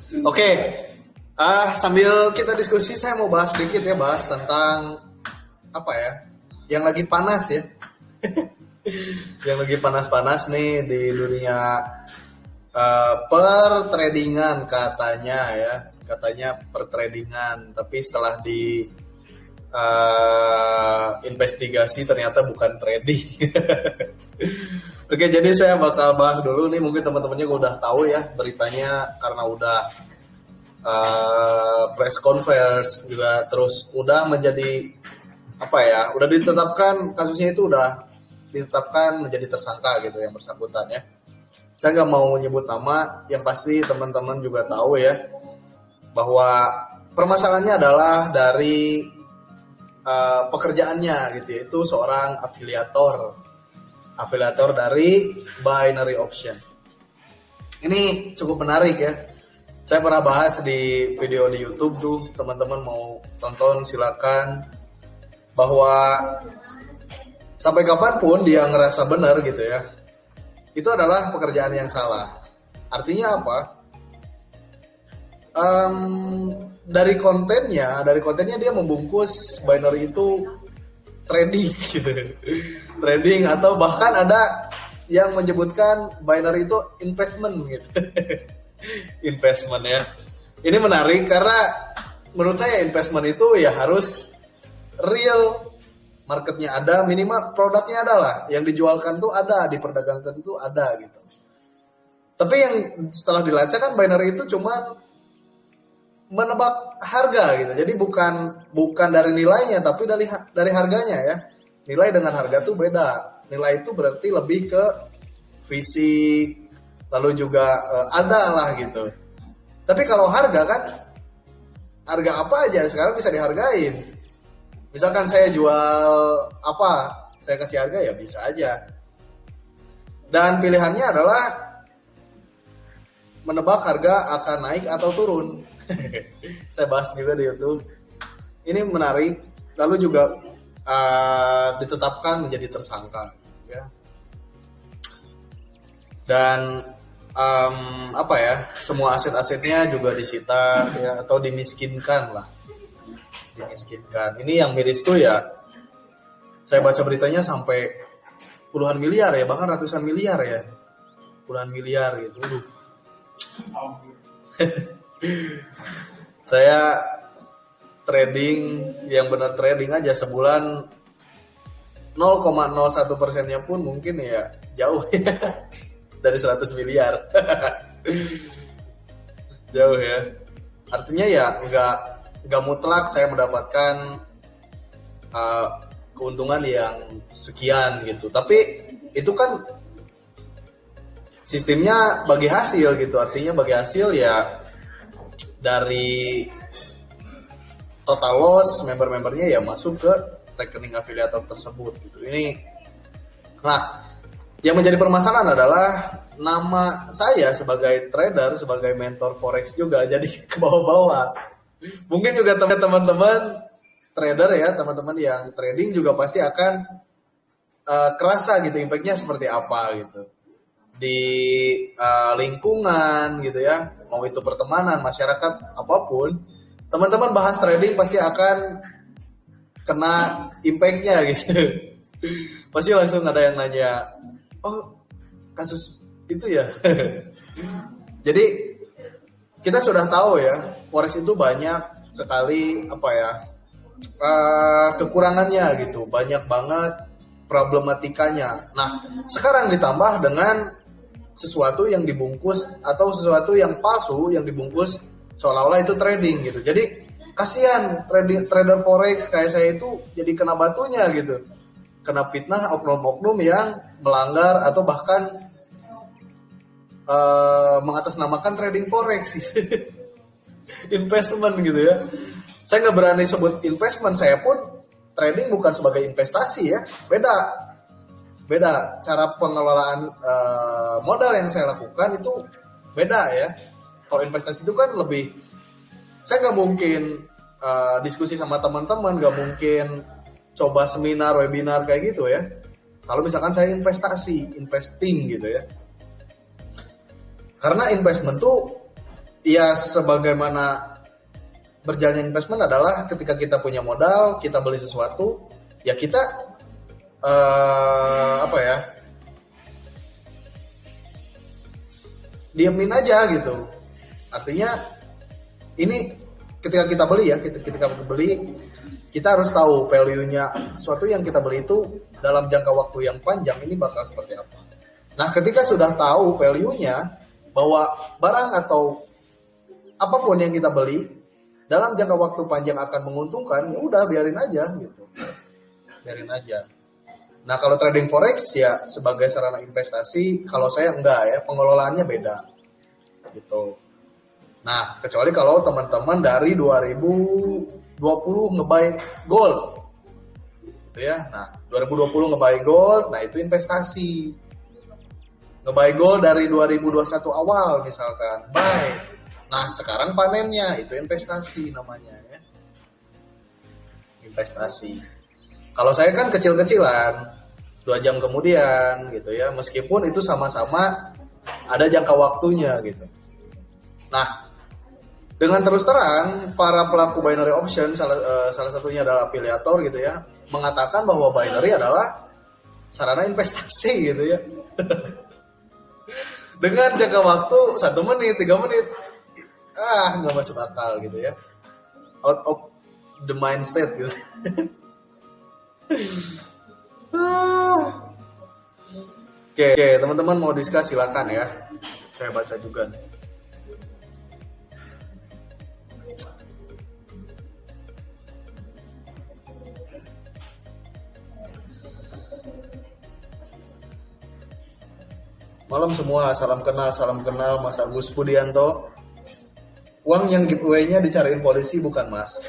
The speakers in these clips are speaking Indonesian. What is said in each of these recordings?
Oke, sambil kita diskusi, saya mau bahas sedikit ya, bahas tentang apa ya, yang lagi panas ya, yang lagi panas-panas nih di dunia pertradingan katanya ya, katanya pertradingan, tapi setelah di investigasi ternyata bukan trading. Oke, jadi saya bakal bahas dulu nih, mungkin teman-temannya gue udah tahu ya beritanya karena udah press conference juga, terus udah menjadi apa ya, udah ditetapkan kasusnya, itu udah ditetapkan menjadi tersangka gitu yang bersangkutan ya. Saya nggak mau nyebut nama, yang pasti teman-teman juga tahu ya bahwa permasalahannya adalah dari pekerjaannya gitu, yaitu seorang afiliator dari binary option. Ini cukup menarik ya. Saya pernah bahas di video di YouTube tuh, teman-teman mau tonton silakan, bahwa sampai kapanpun dia ngerasa benar gitu ya, itu adalah pekerjaan yang salah. Artinya apa? Dari kontennya dia membungkus binary itu trading gitu, trading, atau bahkan ada yang menyebutkan binary itu investment gitu. Investment ya. Ini menarik karena menurut saya investment itu ya harus real, marketnya ada, minimal produknya ada lah, yang dijualkan tuh ada, diperdagangkan tuh ada gitu. Tapi yang setelah dilacak kan binary itu cuma menebak harga gitu. Jadi bukan dari nilainya, tapi dari harganya ya. Nilai dengan harga tuh beda. Nilai itu berarti lebih ke fisik, lalu juga ada lah gitu. Tapi kalau harga kan, harga apa aja sekarang bisa dihargain. Misalkan saya jual apa, saya kasih harga ya bisa aja. Dan pilihannya adalah menebak harga akan naik atau turun. Saya bahas juga di YouTube. Ini menarik. Lalu juga ditetapkan menjadi tersangka ya. Dan apa ya, semua aset-asetnya juga disita ya, atau dimiskinkan lah, dimiskinkan. Ini yang miris tuh ya, saya baca beritanya sampai puluhan miliar ya, bahkan ratusan miliar ya, puluhan miliar gitu. Saya trading, yang benar trading aja sebulan 0,01%-nya pun mungkin ya jauh ya dari 100 miliar. Jauh ya. Artinya ya nggak mutlak saya mendapatkan keuntungan yang sekian gitu. Tapi itu kan sistemnya bagi hasil gitu. Artinya bagi hasil ya, dari total loss member-membernya ya masuk ke rekening afiliator tersebut gitu. Nah, yang menjadi permasalahan adalah nama saya sebagai trader, sebagai mentor forex juga jadi ke bawah-bawah. Mungkin juga teman-teman trader ya, teman-teman yang trading juga pasti akan kerasa gitu impactnya seperti apa gitu di lingkungan gitu ya, mau itu pertemanan, masyarakat, apapun, teman-teman bahas trading pasti akan kena impactnya gitu. Pasti langsung ada yang nanya, oh kasus itu ya. Jadi kita sudah tahu ya, forex itu banyak sekali apa ya, kekurangannya gitu, banyak banget problematikanya. Nah, sekarang ditambah dengan sesuatu yang dibungkus atau sesuatu yang palsu yang dibungkus seolah-olah itu trading gitu. Jadi kasihan trader forex kayak saya itu jadi kena batunya gitu, kena fitnah oknum-oknum yang melanggar atau bahkan mengatasnamakan trading forex. Investment gitu ya. Saya nggak berani sebut investment, saya pun trading bukan sebagai investasi ya, beda cara pengelolaan modal yang saya lakukan itu beda ya. Kalau investasi itu kan lebih, saya nggak mungkin diskusi sama teman-teman, nggak mungkin coba seminar, webinar kayak gitu ya. Kalau misalkan saya investing gitu ya. Karena investment tuh ya sebagaimana berjalannya investment adalah ketika kita punya modal, kita beli sesuatu, ya kita diemin aja gitu. Artinya ini ketika kita beli kita harus tahu value-nya sesuatu yang kita beli itu dalam jangka waktu yang panjang ini bakal seperti apa. Nah, ketika sudah tahu value-nya bahwa barang atau apapun yang kita beli dalam jangka waktu panjang akan menguntungkan, ya udah biarin aja gitu. Biarin aja. Nah, kalau trading forex ya sebagai sarana investasi, kalau saya enggak ya, pengelolaannya beda. Gitu. Nah, kecuali kalau teman-teman dari 2020 nge-buy gold. Gitu ya. Nah, 2020 nge-buy gold, nah itu investasi. Nge-buy gold dari 2021 awal misalkan, buy. Nah, sekarang panennya itu investasi namanya ya. Investasi. Kalau saya kan kecil-kecilan, 2 jam kemudian gitu ya, meskipun itu sama-sama ada jangka waktunya gitu. Nah, dengan terus terang para pelaku binary option salah satunya adalah afiliator gitu ya, mengatakan bahwa binary adalah sarana investasi gitu ya. Dengan jangka waktu 1 menit, 3 menit, nggak masuk akal gitu ya, out of the mindset gitu. Oke, teman-teman mau diskus silakan ya, saya baca juga nih. Malam semua, salam kenal Mas Agus Budianto. Uang yang giveaway-nya dicariin polisi bukan Mas.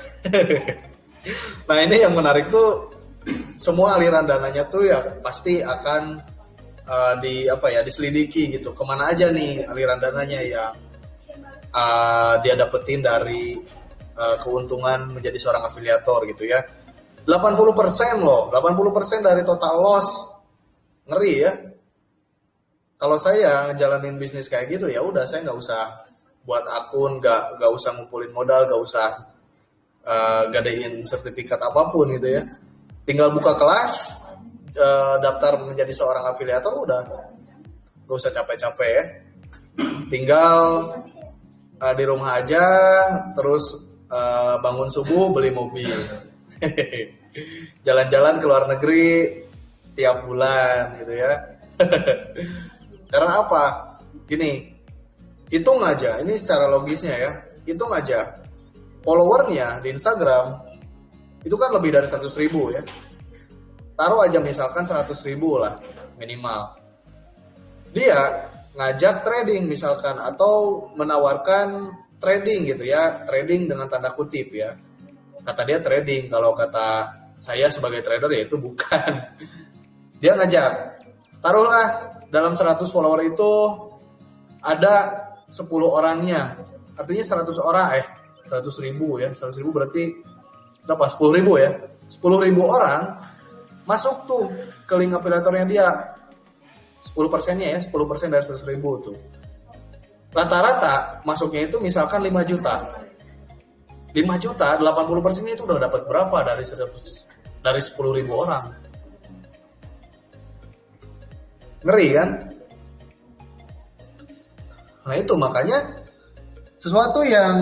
Nah, ini yang menarik tuh, semua aliran dananya tuh ya pasti akan diselidiki gitu. Kemana aja nih aliran dananya yang dia dapetin dari keuntungan menjadi seorang afiliator gitu ya. 80% loh, 80% dari total loss. Ngeri ya. Kalau saya ngejalanin bisnis kayak gitu ya udah, saya nggak usah buat akun, nggak usah ngumpulin modal, nggak usah gadein sertifikat apapun gitu ya. Tinggal buka kelas, daftar menjadi seorang afiliator, udah nggak usah capek-capek ya. Tinggal di rumah aja, terus bangun subuh beli mobil, jalan-jalan ke luar negeri tiap bulan gitu ya. Karena apa? Gini, hitung aja, ini secara logisnya ya, hitung aja followernya di Instagram itu kan lebih dari 100.000 ya. Taruh aja misalkan 100.000 lah minimal. Dia ngajak trading misalkan, atau menawarkan trading gitu ya, trading dengan tanda kutip ya. Kata dia trading, kalau kata saya sebagai trader ya itu bukan. Dia ngajak, taruhlah dalam 100 follower itu ada 10 orangnya, artinya 100 orang 100.000 ya, 100.000 berarti berapa? 10.000 ya, 10.000 orang masuk tuh ke link afiliatornya dia, 10%-nya ya, 10% dari 100.000 tuh. Rata-rata masuknya itu misalkan 5 juta. 5 juta, 80%-nya itu udah dapat berapa dari 10.000 orang? Ngeri kan? Nah itu makanya sesuatu yang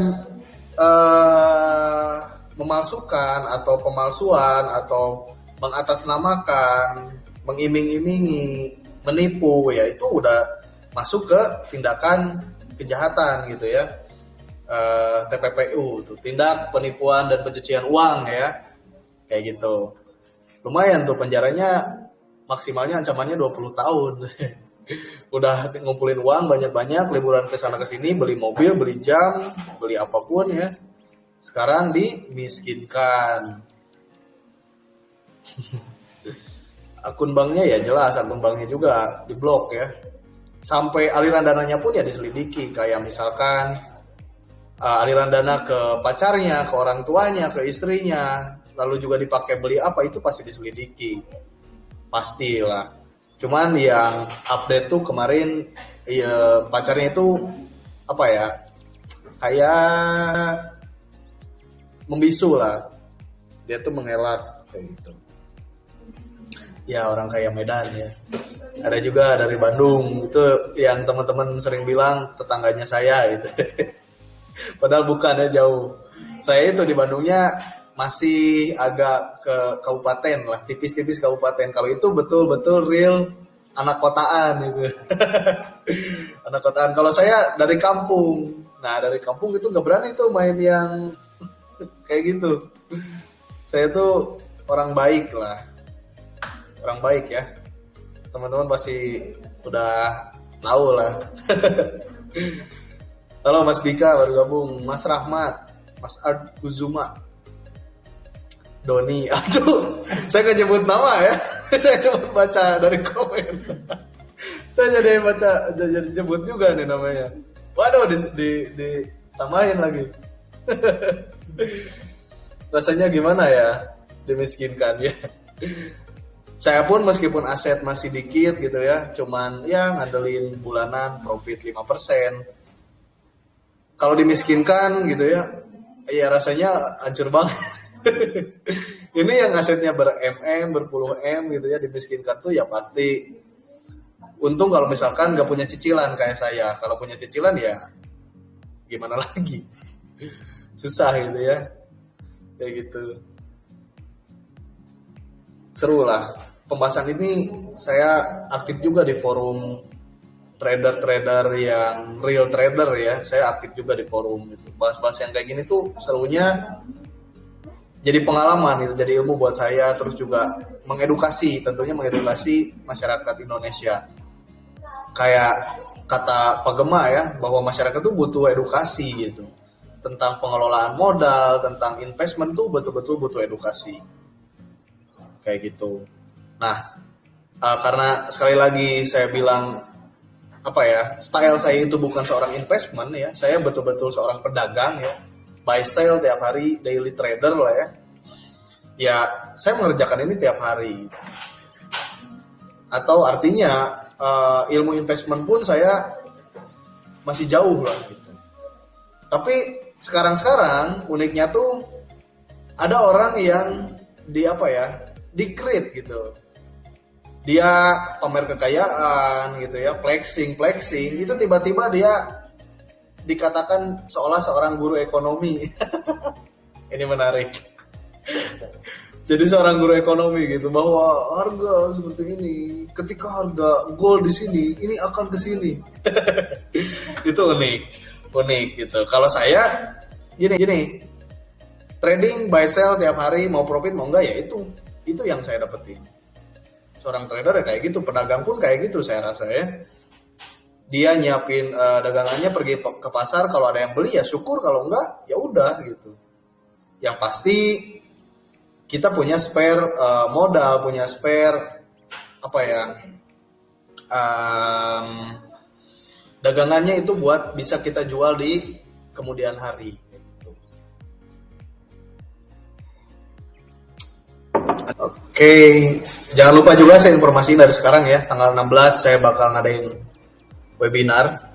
memalsukan atau pemalsuan atau mengatasnamakan, mengiming-imingi, menipu ya itu udah masuk ke tindakan kejahatan gitu ya. TPPU tuh, tindak penipuan dan pencucian uang ya. Kayak gitu. Lumayan tuh penjaranya, maksimalnya ancamannya 20 tahun. Udah ngumpulin uang banyak-banyak, liburan ke sana ke sini, beli mobil, beli jam, beli apapun ya. Sekarang dimiskinkan. Akun banknya ya jelas, akun banknya juga diblok ya. Sampai aliran dananya pun ya diselidiki, kayak misalkan aliran dana ke pacarnya, ke orang tuanya, ke istrinya, lalu juga dipakai beli apa, itu pasti diselidiki. Pastilah. Cuman yang update tuh kemarin pacarnya itu kayak membisu lah, dia tuh mengelak kayak gitu. Ya orang kayak Medan ya. Ada juga dari Bandung, itu yang teman-teman sering bilang tetangganya saya gitu. Padahal bukannya jauh. Saya itu di Bandungnya masih agak ke kabupaten lah, tipis-tipis kabupaten. Kalau itu betul-betul real anak kotaan gitu. Anak kotaan. Kalau saya dari kampung. Nah, dari kampung itu nggak berani tuh main yang kayak gitu. Saya tuh orang baik lah. Orang baik ya. Teman-teman pasti udah tahu lah. Halo Mas Dika baru gabung, Mas Rahmat, Mas Ard Uzuma, Doni. Aduh, saya nggak nyebut nama ya. Saya cuma baca dari komen. Saya jadi sebut juga nih namanya. Waduh, ditambahin lagi. Rasanya gimana ya, dimiskinkan ya. Saya pun meskipun aset masih dikit gitu ya, cuman ya ngandelin bulanan profit 5%. Kalau dimiskinkan gitu ya, ya rasanya hancur banget. Ini yang asetnya berpuluh M gitu ya, dimiskinkan tuh ya pasti. Untung kalau misalkan nggak punya cicilan kayak saya. Kalau punya cicilan ya gimana lagi. Susah gitu ya. Kayak gitu. Seru lah. Pembahasan ini saya aktif juga di forum trader-trader yang real trader ya. Saya aktif juga di forum itu. Bahas-bahas yang kayak gini tuh serunya jadi pengalaman gitu, jadi ilmu buat saya, terus juga mengedukasi, tentunya mengedukasi masyarakat Indonesia. Kayak kata Pak Gema ya, bahwa masyarakat tuh butuh edukasi gitu. Tentang pengelolaan modal, tentang investment tuh betul-betul butuh edukasi. Kayak gitu. Nah, karena sekali lagi saya bilang style saya itu bukan seorang investment ya, saya betul-betul seorang pedagang ya, buy sell tiap hari, daily trader lah ya. Ya, saya mengerjakan ini tiap hari. Atau artinya ilmu investment pun saya masih jauh lah gitu. Tapi sekarang uniknya tuh ada orang yang di-create gitu. Dia pamer kekayaan gitu ya, flexing, itu tiba-tiba dia dikatakan seolah seorang guru ekonomi. Ini menarik. Jadi seorang guru ekonomi gitu, bahwa harga seperti ini, ketika harga gold di sini, ini akan ke sini. Itu unik gitu. Kalau saya gini, trading buy sell tiap hari, mau profit mau enggak ya itu yang saya dapetin. Seorang trader ya kayak gitu, pedagang pun kayak gitu saya rasa ya. Dia nyiapin dagangannya, pergi ke pasar, kalau ada yang beli ya syukur, kalau enggak ya udah gitu. Yang pasti kita punya spare modal, punya spare dagangannya itu buat bisa kita jual di kemudian hari. Oke, jangan lupa juga saya informasiin dari sekarang ya, tanggal 16 saya bakal ngadain webinar.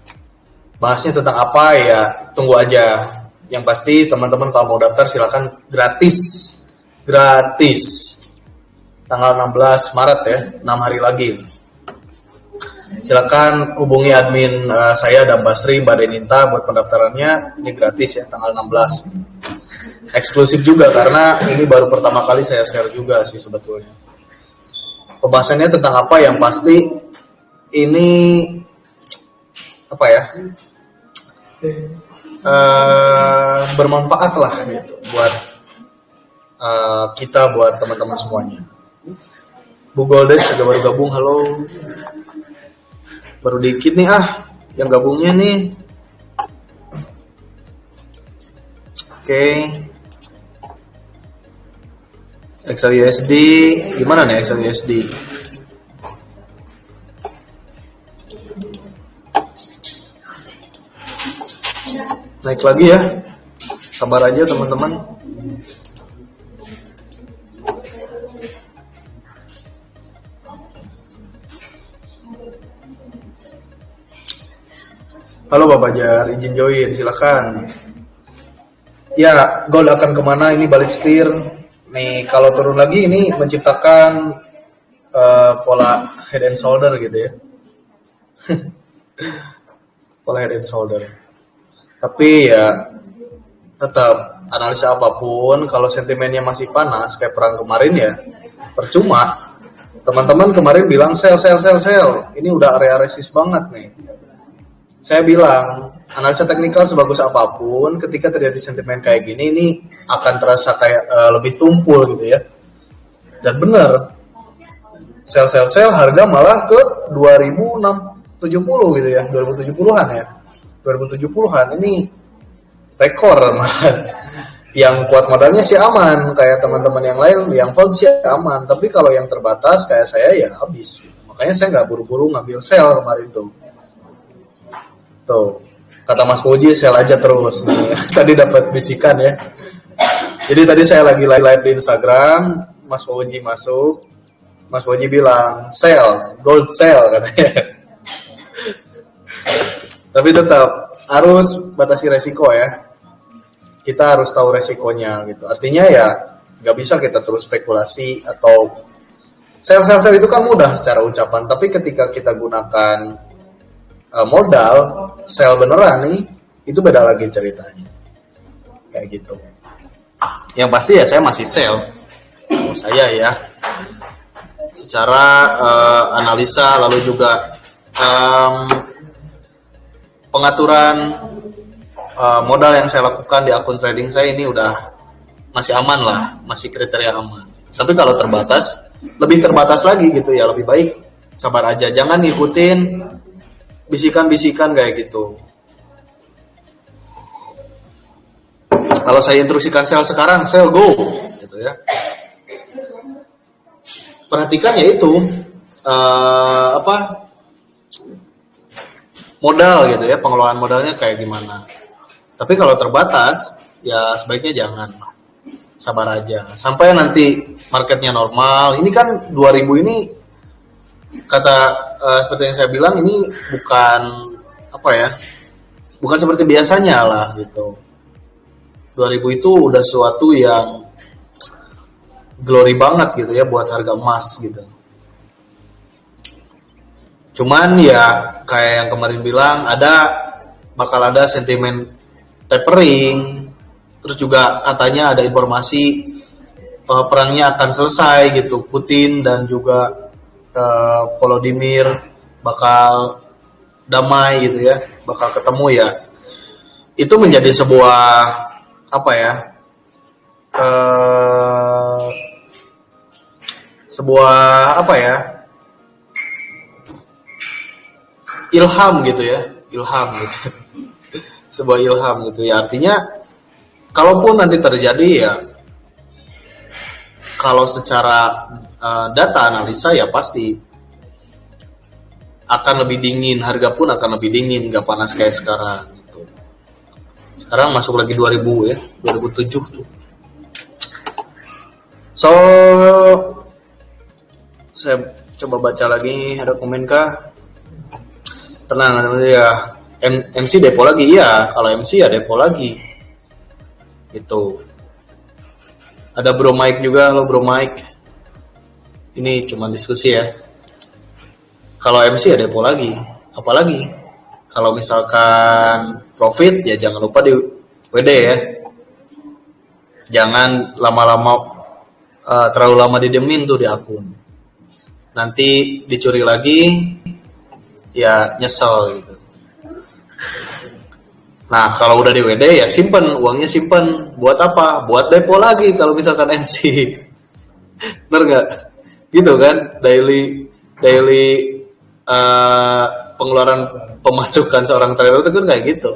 Bahasnya tentang apa ya, tunggu aja. Yang pasti teman-teman kalau mau daftar silakan gratis. Tanggal 16 Maret ya, 6 hari lagi. Silakan hubungi admin saya dan Basri, Mbak Deninta buat pendaftarannya. Ini gratis ya, tanggal 16. Eksklusif juga karena ini baru pertama kali saya share juga sih sebetulnya. Pembahasannya tentang apa, yang pasti ini bermanfaat lah gitu buat kita, buat teman-teman semuanya. Bu Goldes juga baru gabung, halo. Baru dikit nih yang gabungnya nih. Oke. XAUSD gimana nih XAUSD? Naik lagi ya. Sabar aja teman-teman. Halo Bapak Jar, izin join, silakan. Ya, gold akan kemana? Ini balik setir. Nih, kalau turun lagi ini menciptakan pola head and shoulder gitu ya. Pola head and shoulder. Tapi ya tetap analisa apapun, kalau sentimennya masih panas kayak perang kemarin ya percuma. Teman-teman kemarin bilang sell. Ini udah area resist banget nih. Saya bilang, analisa teknikal sebagus apapun, ketika terjadi sentimen kayak gini, ini akan terasa kayak lebih tumpul gitu ya. Dan benar, sell, harga malah ke 2070 gitu ya, 2070-an ya. 2070-an, ini rekor malah. Yang kuat modalnya sih aman, kayak teman-teman yang lain, yang hold sih aman. Tapi kalau yang terbatas kayak saya ya habis. Makanya saya nggak buru-buru ngambil sell kemarin tuh. Tuh, kata Mas Puji sell aja terus. Tadi dapat bisikan ya. Jadi tadi saya lagi live di Instagram, Mas Puji masuk. Mas Puji bilang, sell, gold sell katanya. Tapi tetap harus batasi resiko ya. Kita harus tahu resikonya gitu. Artinya ya nggak bisa kita terus spekulasi atau sell itu kan mudah secara ucapan. Tapi ketika kita gunakan modal sell beneran nih, itu beda lagi ceritanya kayak gitu. Yang pasti ya saya masih sell, saya ya secara analisa, lalu juga pengaturan modal yang saya lakukan di akun trading saya ini udah masih aman lah, masih kriteria aman. Tapi kalau terbatas, lebih terbatas lagi gitu ya, lebih baik sabar aja, jangan ngikutin bisikan-bisikan kayak gitu. Kalau saya instruksikan sell sekarang, sell go gitu ya. Perhatikan ya itu modal gitu ya, pengelolaan modalnya kayak gimana. Tapi kalau terbatas ya sebaiknya jangan, sabar aja sampai nanti marketnya normal. Ini kan 2000 ini kata seperti yang saya bilang, ini bukan bukan seperti biasanya lah gitu. 2000 itu udah sesuatu yang glory banget gitu ya buat harga emas gitu. Cuman ya kayak yang kemarin bilang, bakal ada sentimen tapering, terus juga katanya ada informasi perangnya akan selesai gitu, Putin dan juga Volodymyr bakal damai gitu ya, bakal ketemu ya. Itu menjadi sebuah ilham gitu ya, sebuah ilham gitu ya. Artinya kalaupun nanti terjadi ya, kalau secara data analisa ya pasti akan lebih dingin, harga pun akan lebih dingin, nggak panas kayak sekarang gitu. Sekarang masuk lagi 2000 ya, 2007 tuh. So saya coba baca lagi, ada komen kah? Tenang ya, MC depo lagi ya, kalau MC ya depo lagi itu. Ada Bro Mike juga, halo Bro Mike. Ini cuma diskusi ya. Kalau MC ya depo lagi, apalagi kalau misalkan profit ya jangan lupa di WD ya. Jangan lama-lama terlalu lama didemin tuh di akun. Nanti dicuri lagi ya nyesel gitu. Nah, kalau udah di WD ya simpen, uangnya simpen. Buat apa? Buat depo lagi kalau misalkan MC. Bener nggak? Gitu kan? Daily pengeluaran pemasukan seorang trader itu kan kayak gitu.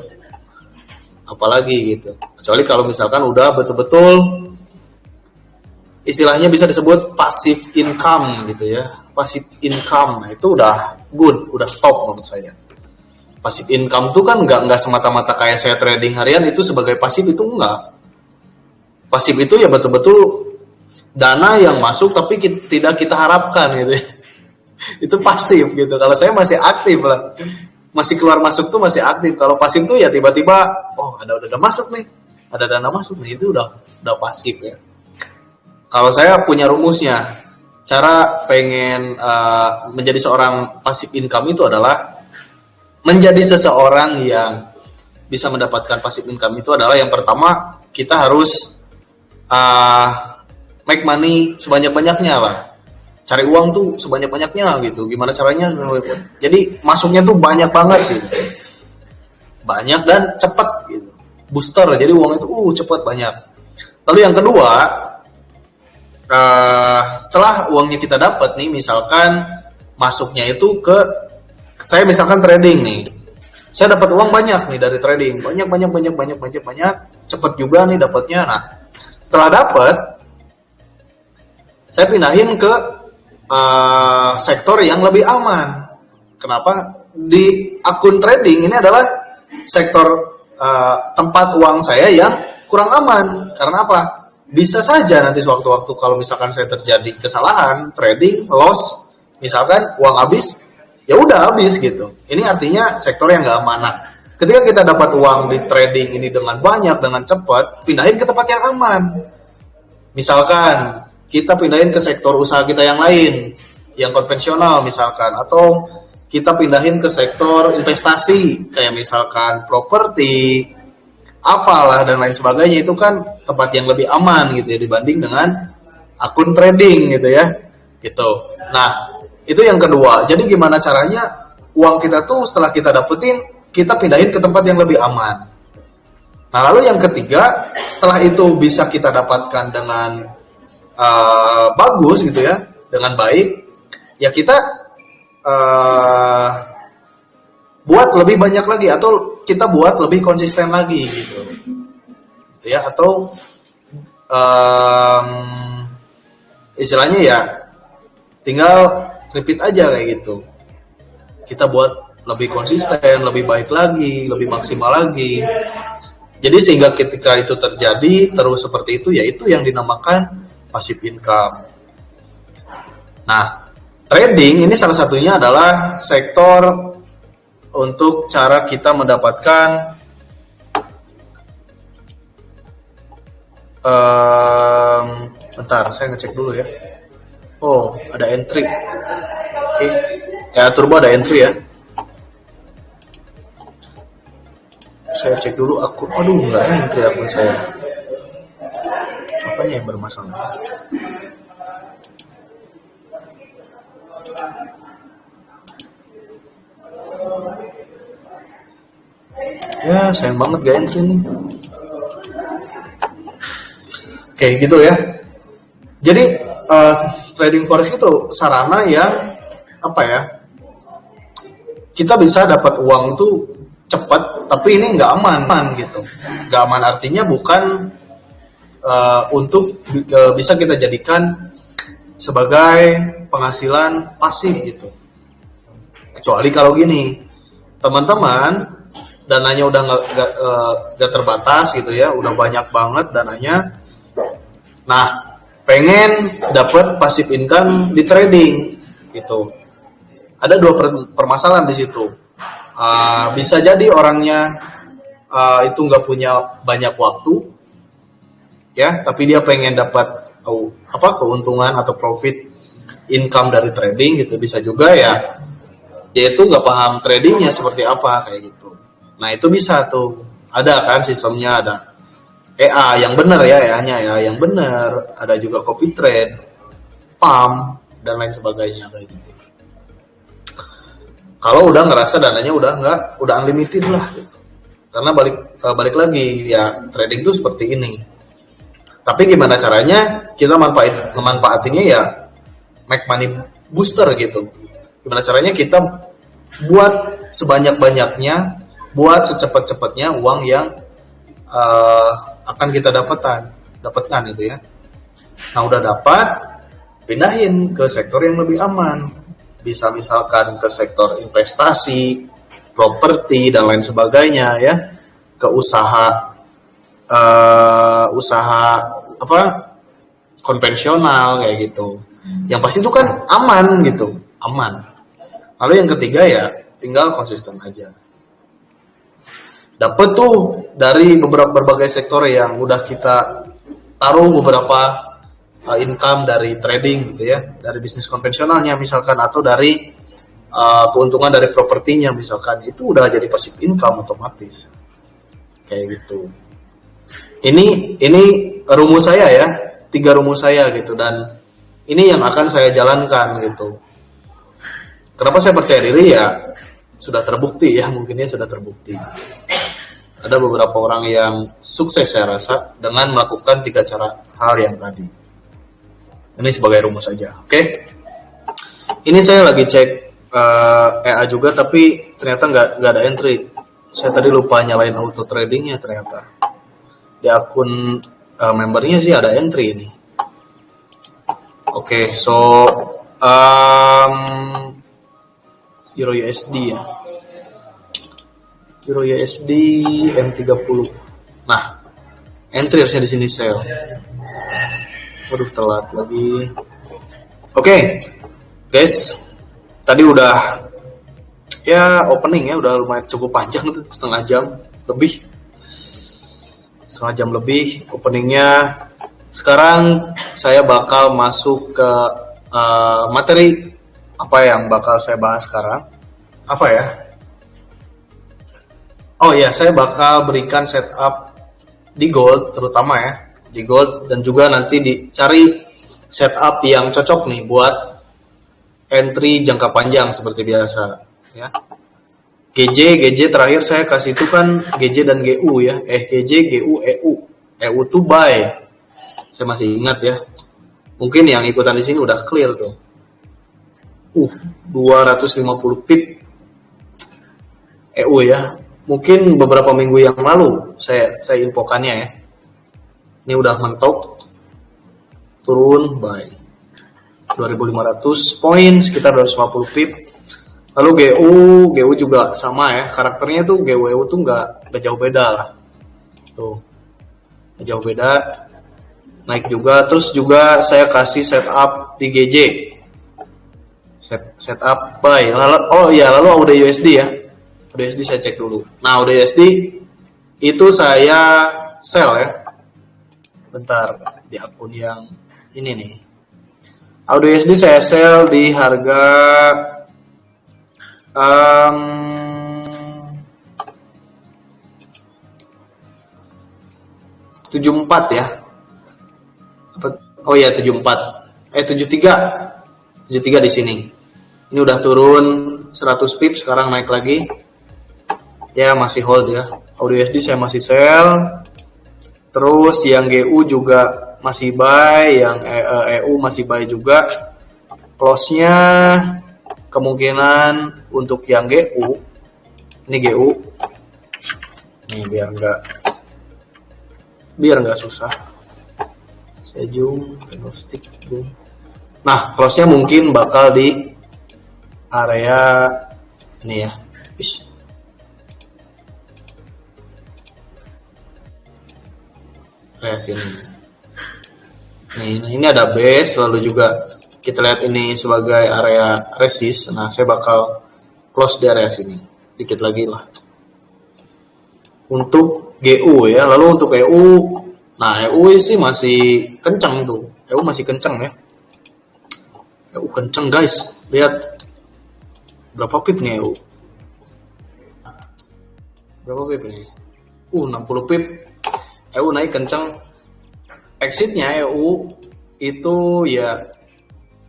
Apalagi gitu. Kecuali kalau misalkan udah betul-betul istilahnya bisa disebut passive income gitu ya. Passive income, nah itu udah good, udah top menurut saya. Passive income tuh kan nggak semata-mata kayak saya trading harian itu sebagai pasif, itu enggak. Pasif itu ya betul-betul dana yang masuk tapi tidak kita harapkan gitu. Itu pasif gitu. Kalau saya masih aktif lah. masih keluar masuk tuh masih aktif. Kalau pasif tuh ya tiba-tiba oh ada dana masuk nih, ada dana masuk nih, itu udah pasif ya. Kalau saya punya rumusnya, cara pengen menjadi seorang passive income itu adalah menjadi seseorang yang bisa mendapatkan passive income itu adalah yang pertama kita harus make money sebanyak-banyaknya lah. Cari uang tuh sebanyak-banyaknya gitu. Gimana caranya? Jadi masuknya tuh banyak banget gitu. Banyak dan cepat gitu. Booster, jadi uang itu cepat banyak. Lalu yang kedua, setelah uangnya kita dapat nih, misalkan masuknya itu ke saya misalkan trading nih. Saya dapat uang banyak nih dari trading. Banyak, cepat juga nih dapatnya. Nah, setelah dapat saya pindahin ke sektor yang lebih aman. Kenapa? Di akun trading ini adalah sektor tempat uang saya yang kurang aman. Karena apa? Bisa saja nanti sewaktu-waktu kalau misalkan saya terjadi kesalahan trading, loss, misalkan uang habis, ya udah habis gitu. Ini artinya sektor yang nggak aman. Nah, ketika kita dapat uang di trading ini dengan banyak, dengan cepat, pindahin ke tempat yang aman. Misalkan kita pindahin ke sektor usaha kita yang lain, yang konvensional misalkan, atau kita pindahin ke sektor investasi, kayak misalkan properti, apalah dan lain sebagainya. Itu kan tempat yang lebih aman gitu ya dibanding dengan akun trading gitu ya. Gitu. Nah, itu yang kedua. Jadi gimana caranya uang kita tuh setelah kita dapetin, kita pindahin ke tempat yang lebih aman. Nah, lalu yang ketiga, setelah itu bisa kita dapatkan dengan bagus gitu ya, dengan baik, ya kita buat lebih banyak lagi, atau kita buat lebih konsisten lagi gitu ya, atau istilahnya ya tinggal repeat aja kayak gitu. Kita buat lebih konsisten, lebih baik lagi, lebih maksimal lagi. Jadi sehingga ketika itu terjadi terus seperti itu, ya itu yang dinamakan passive income. Nah, trading ini salah satunya adalah sektor untuk cara kita mendapatkan bentar, saya ngecek dulu ya. Oh, ada entry. Oke. Ya, turbo ada entry ya. Saya cek dulu akun. Aduh, nggak entry akun saya. Apanya yang bermasalah? Ya, sayang banget gak entry nih. Oke, gitu ya. Jadi trading forex itu sarana yang apa ya? Kita bisa dapat uang tuh cepat, tapi ini nggak aman gitu. Nggak aman artinya bukan untuk bisa kita jadikan sebagai penghasilan pasif gitu. Kecuali kalau gini, teman-teman, dananya udah nggak terbatas gitu ya, udah banyak banget dananya. Nah, pengen dapat passive income di trading gitu. Ada dua permasalahan di situ. Bisa jadi orangnya itu nggak punya banyak waktu, ya, tapi dia pengen dapat keuntungan atau profit income dari trading gitu. Bisa juga ya, dia itu nggak paham tradingnya seperti apa kayak gitu. Nah, itu bisa tuh, ada kan sistemnya, ada EA yang benar ya, EA-nya ya yang benar, ada juga copy trade, pump dan lain sebagainya kayak gitu. Kalau udah ngerasa dananya udah unlimited lah gitu. Karena balik lagi ya, trading itu seperti ini. Tapi gimana caranya kita memanfaatinya ya make money booster gitu. Gimana caranya kita buat sebanyak-banyaknya, buat secepat-cepatnya uang yang akan kita dapatkan gitu ya. Nah, udah dapat, pindahin ke sektor yang lebih aman. Bisa misalkan ke sektor investasi, properti dan lain sebagainya ya, ke usaha konvensional kayak gitu. Yang pasti itu kan aman gitu, aman. Lalu yang ketiga ya, tinggal konsisten aja. Dapat tuh dari berbagai sektor yang udah kita taruh beberapa income dari trading gitu ya, dari bisnis konvensionalnya misalkan, atau dari keuntungan dari propertinya misalkan, itu udah jadi passive income otomatis kayak gitu. Ini rumus saya ya, 3 rumus saya gitu, dan ini yang akan saya jalankan gitu. Kenapa saya percaya diri ya, sudah terbukti ya, mungkinnya sudah terbukti. Ada beberapa orang yang sukses saya rasa dengan melakukan 3 hal yang tadi. Ini sebagai rumus saja, oke? Ini saya lagi cek EA juga, tapi ternyata nggak ada entry. Saya tadi lupa nyalain auto tradingnya ternyata. Di akun membernya sih ada entry ini. Oke, so Euro USD ya. Euro USD M30. Nah, entry harusnya di sini sell. Waduh, telat lagi. Oke, guys, tadi udah ya opening ya, udah lumayan cukup panjang tuh, setengah jam lebih openingnya. Sekarang saya bakal masuk ke materi apa yang bakal saya bahas sekarang. Apa ya? Oh ya, saya bakal berikan setup di gold terutama ya, di gold, dan juga nanti dicari setup yang cocok nih buat entry jangka panjang seperti biasa ya. GJ terakhir saya kasih itu kan GJ dan GU ya. GJ, GU, EU. EU tuh buy. Saya masih ingat ya. Mungkin yang ikutan di sini udah clear tuh. 250 pip EU ya. Mungkin beberapa minggu yang lalu saya infokannya ya. Ini udah mentok, turun buy 2.500 poin, sekitar 250 pip. Lalu GU juga sama ya, karakternya tuh GU tuh nggak jauh beda lah, tuh nggak jauh beda, naik juga. Terus juga saya kasih setup di GJ, setup buy. Lalu AUD USD ya, AUD USD saya cek dulu. Nah, AUD USD itu saya sell ya, bentar, di akun yang ini nih. AUD USD saya sell di harga 74 ya. Oh ya, 74. 73 di sini. Ini udah turun 100 pip, sekarang naik lagi. Ya, masih hold ya. AUD USD saya masih sell. Terus yang GU juga masih buy, yang EU masih buy juga. Close-nya kemungkinan untuk yang GU, ini GU nih, biar nggak susah, saya zoom, stick zoom. Nah, close-nya mungkin bakal di area ini ya, area sini. Ini ada base, lalu juga kita lihat ini sebagai area resist. Nah, saya bakal close di area sini. Dikit lagi lah. Untuk GU ya. Lalu untuk EU. Nah, EU sih masih kencang tuh. EU masih kencang ya. EU kencang guys. Lihat. Berapa pip nih EU? Berapa pip nih? 60 pip. EU naik kencang. Exitnya EU itu ya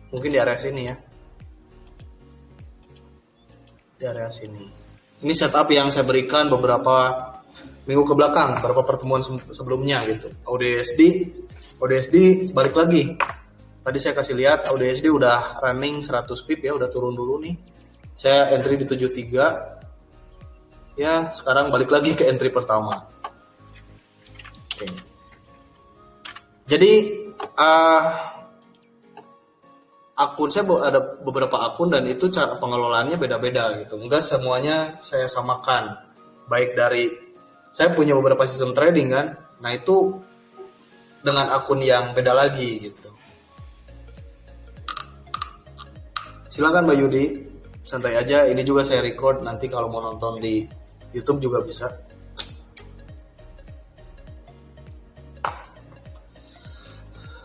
mungkin di area sini ya, di area sini. Ini setup yang saya berikan beberapa minggu ke belakang, beberapa pertemuan sebelumnya gitu. AUD USD balik lagi. Tadi saya kasih lihat AUD USD udah running 100 pip ya, udah turun dulu nih. Saya entry di 73. Ya, sekarang balik lagi ke entry pertama. Oke. Jadi akun saya ada beberapa akun, dan itu cara pengelolaannya beda-beda gitu. Enggak semuanya saya samakan. Baik dari saya punya beberapa sistem trading kan. Nah, itu dengan akun yang beda lagi gitu. Silakan Mbak Yudi. santai aja. Ini juga saya record, nanti kalau mau nonton di YouTube juga bisa.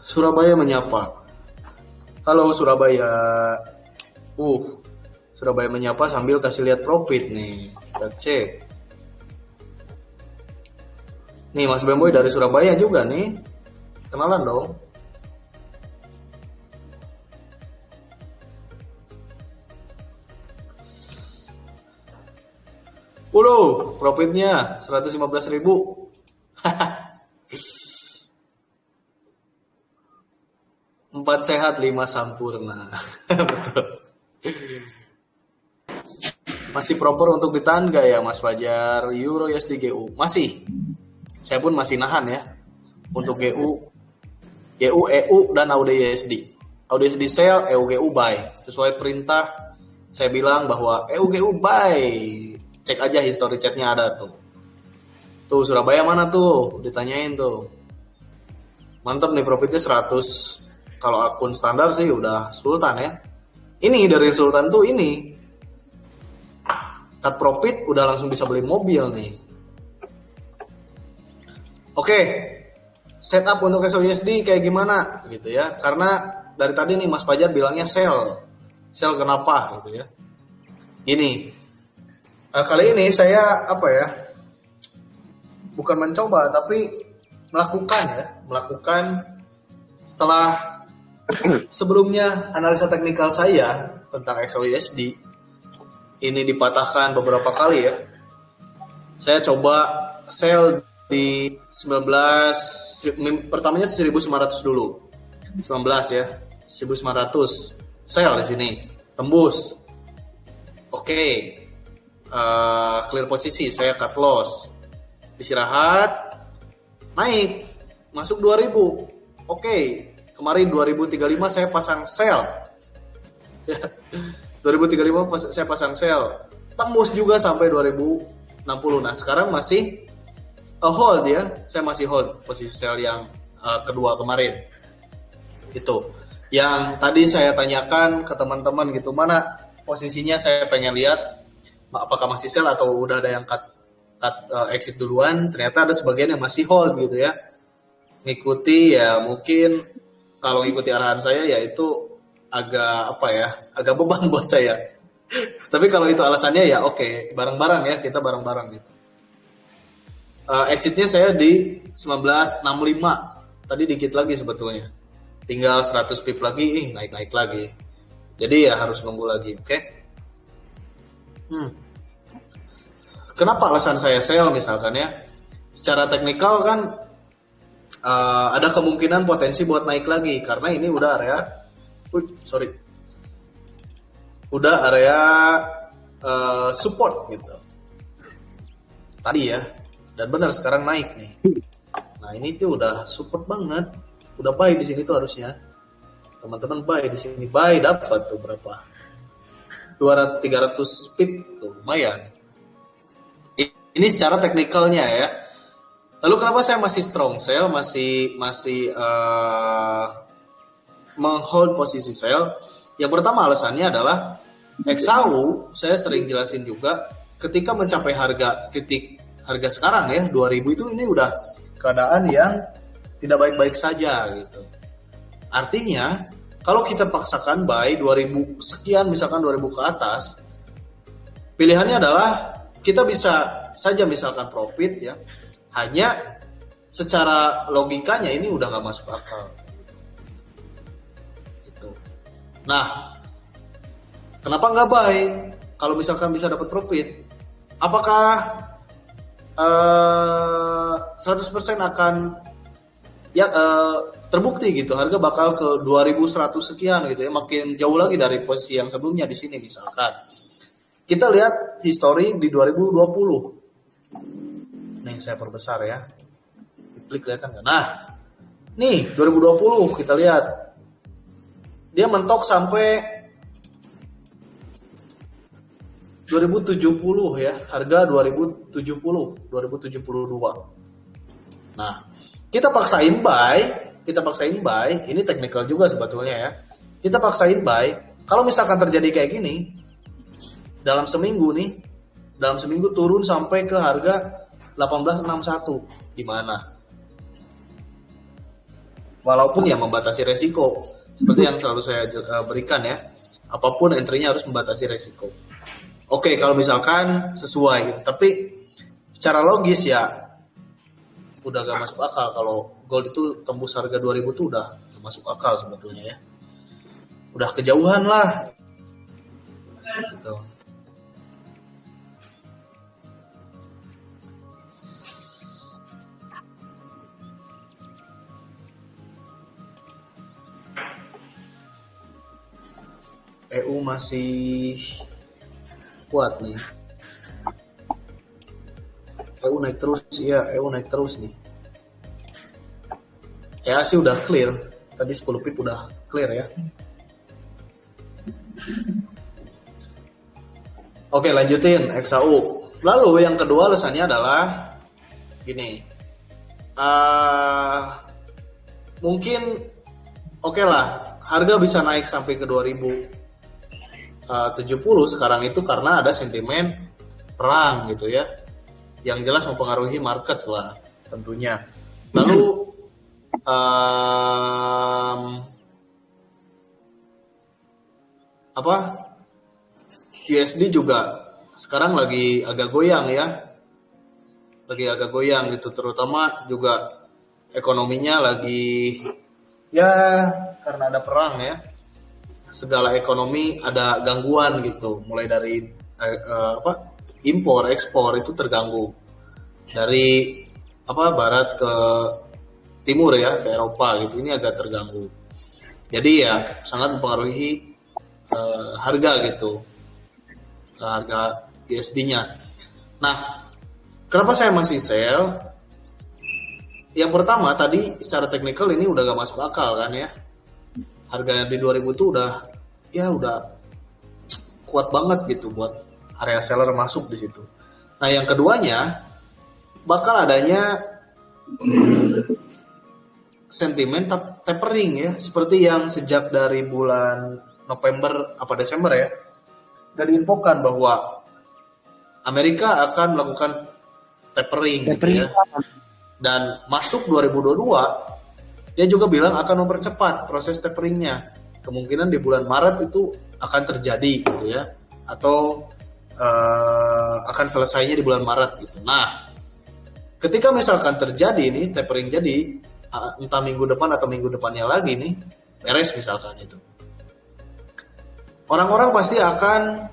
Surabaya menyapa. Halo Surabaya. Surabaya menyapa sambil kasih lihat profit nih. Kita cek. Nih Mas Bemboy dari Surabaya juga nih. Kenalan dong. Profitnya 115.000. Empat sehat, 5 sampurna. Betul. Masih proper untuk ditahan gak ya Mas Fajar? Euro USD GU masih. Saya pun masih nahan ya untuk GU, EU, dan AUD USD. AUD USD sell, EU GU buy. Sesuai perintah saya bilang bahwa EU GU buy. Cek aja history chatnya ada tuh. Tuh Surabaya mana tuh? Ditanyain tuh. Mantap nih profitnya 100. Kalau akun standar sih udah Sultan ya. Ini dari Sultan tuh ini. Cut profit udah langsung bisa beli mobil nih. Oke. Setup untuk SOUSD kayak gimana gitu ya. Karena dari tadi nih Mas Fajar bilangnya sell. Sell kenapa gitu ya. Gini. Kali ini saya bukan mencoba tapi melakukan setelah sebelumnya analisa teknikal saya tentang XOUSD ini dipatahkan beberapa kali ya. Saya coba sell di 19, pertamanya 1900 dulu. 19 ya. 1900 sell di sini. Tembus. Oke. Clear posisi, saya cut loss. Istirahat. Naik. Masuk 2000. Oke. Kemarin 2035 saya pasang sell. 2035 saya pasang sell. Tembus juga sampai 2060. Nah, sekarang masih hold ya. Saya masih hold posisi sell yang kedua kemarin. Itu. Yang tadi saya tanyakan ke teman-teman gitu, mana posisinya saya pengen lihat apakah masih sell atau udah ada yang cut exit duluan. Ternyata ada sebagian yang masih hold gitu ya. Ngikuti ya mungkin. Kalau ngikuti arahan saya ya itu agak beban buat saya. Tapi kalau itu alasannya ya oke, bareng-bareng ya, kita bareng-bareng gitu. Exitnya saya di 1965. Tadi dikit lagi sebetulnya. Tinggal 100 pip lagi, naik-naik lagi. Jadi ya harus nunggu lagi, oke? Kenapa alasan saya sell misalkan ya? Secara teknikal kan ada kemungkinan potensi buat naik lagi karena ini udah area support gitu tadi ya, dan benar sekarang naik nih. Nah ini tuh udah support banget, udah buy di sini tuh harusnya teman-teman buy di sini, buy dapat tuh berapa 200-300 pip tuh lumayan. Ini secara teknikalnya ya. Lalu kenapa saya masih strong sell, masih menghold posisi sell? Yang pertama alasannya adalah XAU, saya sering jelasin juga, ketika mencapai titik harga sekarang ya 2000 itu ini udah keadaan yang tidak baik-baik saja gitu. Artinya kalau kita paksakan buy 2000 sekian misalkan 2000 ke atas, pilihannya adalah kita bisa saja misalkan profit ya. Hanya secara logikanya ini udah nggak masuk akal. Gitu. Nah, kenapa nggak buy? Kalau misalkan bisa dapat profit, apakah 100% akan ya terbukti gitu? Harga bakal ke 2100 sekian gitu ya, makin jauh lagi dari posisi yang sebelumnya di sini misalkan. Kita lihat history di 2020. Nih saya perbesar ya. Klik kelihatan nggak? Nah, nih 2020 kita lihat. Dia mentok sampai 2070 ya. Harga 2072. Nah, kita paksain buy. Ini technical juga sebetulnya ya. Kita paksain buy. Kalau misalkan terjadi kayak gini, dalam seminggu turun sampai ke harga 1861. Gimana? Walaupun ya membatasi resiko, seperti yang selalu saya berikan ya, apapun entry-nya harus membatasi resiko. Oke, kalau misalkan sesuai gitu, tapi secara logis ya udah gak masuk akal kalau gold itu tembus harga 2000 tuh udah gak masuk akal sebetulnya ya. Udah kejauhan lah gitu. EU masih kuat nih. EU naik terus, iya EU naik terus nih. Ya sih udah clear, tadi 10 pip udah clear ya. Oke lanjutin XAU. Lalu yang kedua alasannya adalah gini, mungkin oke lah harga bisa naik sampai ke 2070 sekarang itu karena ada sentimen perang gitu ya, yang jelas mempengaruhi market lah tentunya. Lalu USD juga sekarang lagi agak goyang ya, lagi agak goyang gitu, terutama juga ekonominya lagi ya karena ada perang ya, segala ekonomi ada gangguan gitu, mulai dari impor ekspor itu terganggu dari barat ke timur ya, ke Eropa gitu, ini agak terganggu, jadi ya sangat mempengaruhi harga gitu, harga USD-nya. Nah, kenapa saya masih sell? Yang pertama tadi secara teknikal ini udah gak masuk akal kan ya. Harga di 2000 itu udah kuat banget gitu buat area seller masuk di situ. Nah, yang keduanya bakal adanya sentimen tapering ya, seperti yang sejak dari bulan November Desember ya, dan diinfokan bahwa Amerika akan melakukan tapering gitu ya. Dan masuk 2022 dia juga bilang akan mempercepat proses taperingnya. Kemungkinan di bulan Maret itu akan terjadi gitu ya, atau akan selesainya di bulan Maret gitu. Nah, ketika misalkan terjadi ini tapering jadi entah minggu depan atau minggu depannya lagi nih beres misalkan itu, orang-orang pasti akan,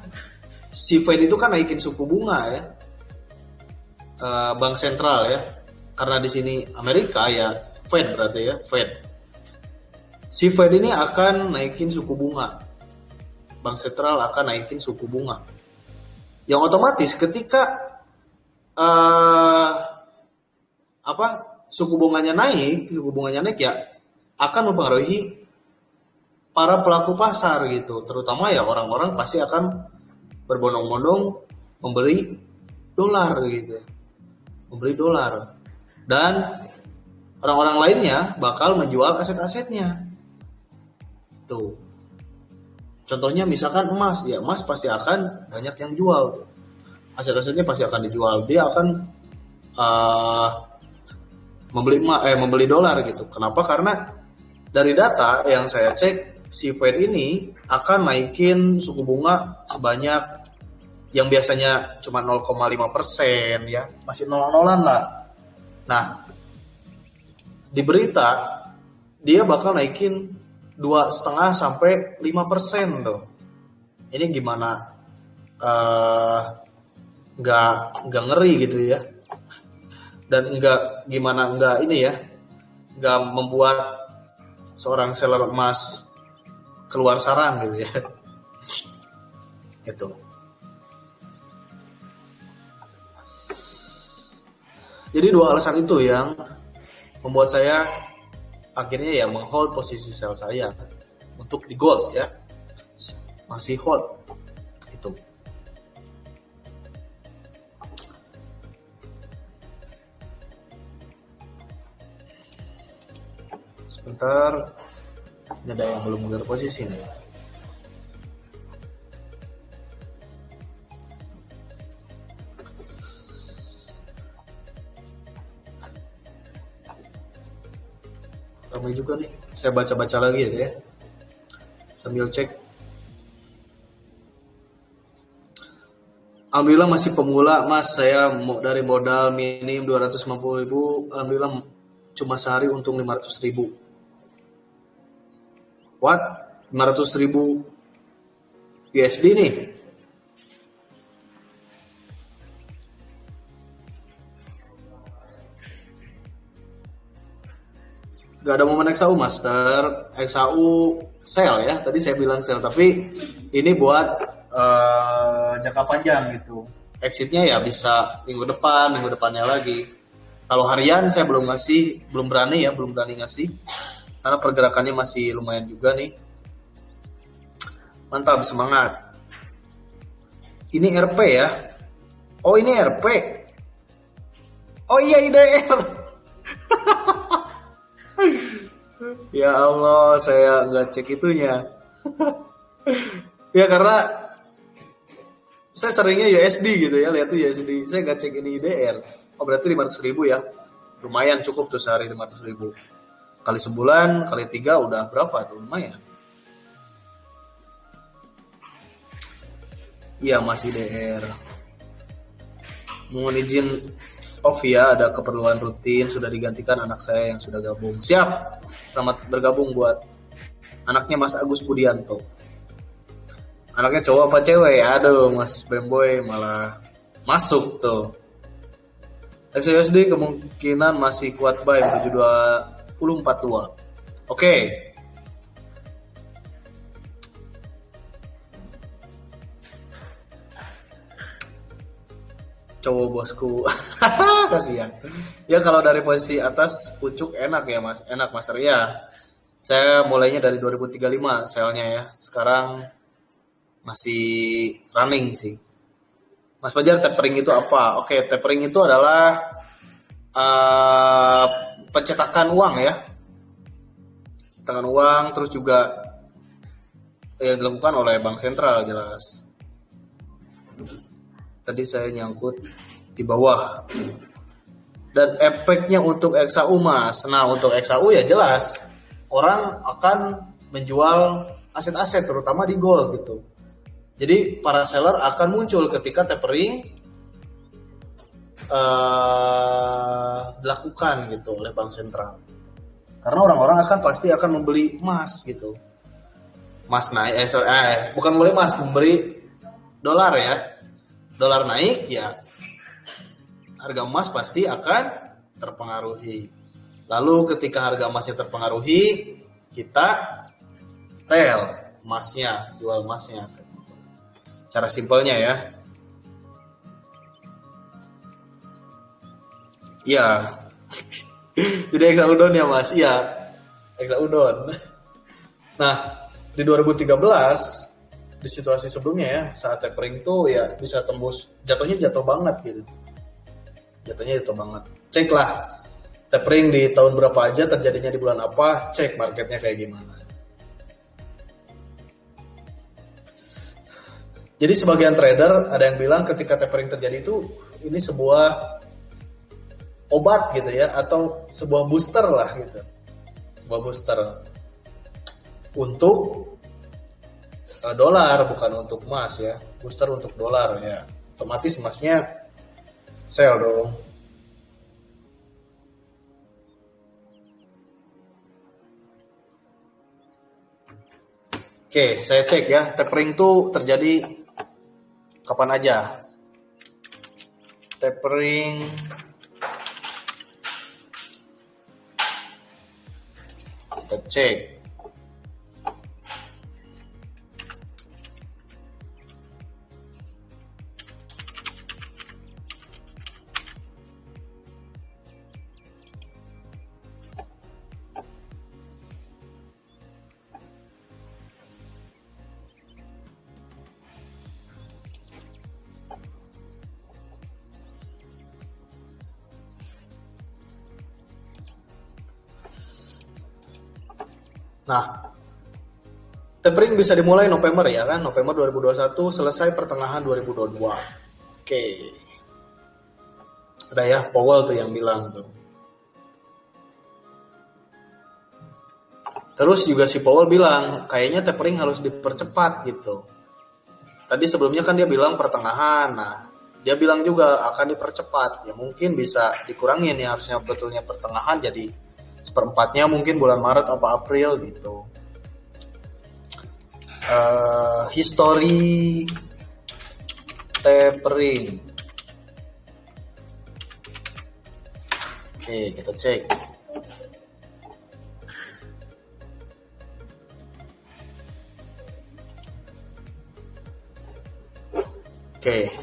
si Fed itu kan naikin suku bunga ya, bank sentral ya, karena di sini Amerika ya Fed berarti ya Fed. Si Fed ini akan naikin suku bunga, bank sentral akan naikin suku bunga, yang otomatis ketika suku bunganya naik ya akan mempengaruhi para pelaku pasar gitu, terutama ya orang-orang pasti akan berbondong-bondong membeli dolar gitu, membeli dolar, dan orang-orang lainnya bakal menjual aset-asetnya. Tuh, contohnya misalkan emas, ya emas pasti akan banyak yang jual, aset-asetnya pasti akan dijual, dia akan membeli dolar gitu. Kenapa? Karena dari data yang saya cek, si Fed ini akan naikin suku bunga sebanyak yang biasanya cuma 0,5% ya, masih nol-nolan lah. Nah, di berita dia bakal naikin 2,5 sampai 5% tuh. Ini gimana? Nggak ngeri gitu ya, dan nggak membuat seorang seller emas keluar sarang gitu ya. Itu. Jadi dua alasan itu yang membuat saya akhirnya ya menghold posisi sell saya untuk di gold ya, masih hold itu. Sebentar, ada yang belum mengejar posisi nih. ramai juga nih. Saya baca-baca lagi ya, sambil cek. Alhamdulillah masih pemula mas, saya dari modal minim 250.000, alhamdulillah cuma sehari untung 500.000. What? 500.000 USD nih? Gak ada momen XAU master, XAU sell ya, tadi saya bilang sell, tapi ini buat jangka panjang gitu. Exitnya ya bisa minggu depannya lagi. Kalau harian saya belum berani ngasih, karena pergerakannya masih lumayan juga nih. Mantap, semangat. Ini RP ya. Oh ini RP. Oh iya IDR. Ya Allah, saya nggak cek itunya. Ya karena saya seringnya USD gitu ya, lihat tuh USD. Saya nggak cek ini IDR. Oh berarti 500.000 ya. Lumayan cukup tuh sehari 500.000. Kali sebulan, kali 3 udah berapa tuh? Lumayan. Iya masih IDR. Mohon izin off ya, ada keperluan rutin, sudah digantikan anak saya yang sudah gabung. Siap. Selamat bergabung buat anaknya Mas Agus Budianto. Anaknya cowok apa cewek? Aduh, Mas Bemboy malah masuk tuh. XUSD kemungkinan masih kuat buy menuju 2042. Oke. Cowok bosku. Kasihan. Ya kalau dari posisi atas pucuk enak ya Mas. Enak Mas ya. Saya mulainya dari 2035 selnya ya. Sekarang masih running sih. Mas Fajar, tapering itu apa? Oke, tapering itu adalah pencetakan uang ya. Pencetakan uang, terus juga yang dilakukan oleh bank sentral jelas. Tadi saya nyangkut di bawah. Dan efeknya untuk XAU Mas. Nah untuk XAU ya jelas orang akan menjual aset-aset terutama di gold gitu. Jadi para seller akan muncul ketika tapering dilakukan gitu oleh bank sentral. Karena orang-orang pasti akan membeli emas gitu. Emas naik, bukan membeli emas, membeli dolar ya. Dolar naik ya, harga emas pasti akan terpengaruhi. Lalu ketika harga emasnya terpengaruhi, kita sell emasnya, jual emasnya. Cara simpelnya ya. Iya. Jadi hexaudon ya Mas. Iya. Hexaudon. Nah, di 2013 di situasi sebelumnya ya, saat tapering tuh ya bisa tembus, jatuhnya jatuh banget gitu. Jatuhnya jatuh banget. Cek lah tapering di tahun berapa aja, terjadinya di bulan apa, cek marketnya kayak gimana. Jadi sebagian trader ada yang bilang ketika tapering terjadi itu ini sebuah obat gitu ya, atau sebuah booster lah gitu. Sebuah booster untuk dolar, bukan untuk emas ya. Booster untuk dolar ya. Otomatis emasnya sell dong. Oke, saya cek ya. Tapering tuh terjadi kapan aja. Tapering kita cek. Nah, tapering bisa dimulai November ya kan, November 2021 selesai pertengahan 2022. Oke. Ada ya, Powell tuh yang bilang tuh. Terus juga si Powell bilang kayaknya tapering harus dipercepat gitu. Tadi sebelumnya kan dia bilang pertengahan, nah dia bilang juga akan dipercepat. Ya mungkin bisa dikurangin ya, harusnya betulnya pertengahan jadi seperempatnya mungkin bulan Maret apa April gitu. History tapering. Oke, kita cek. Oke.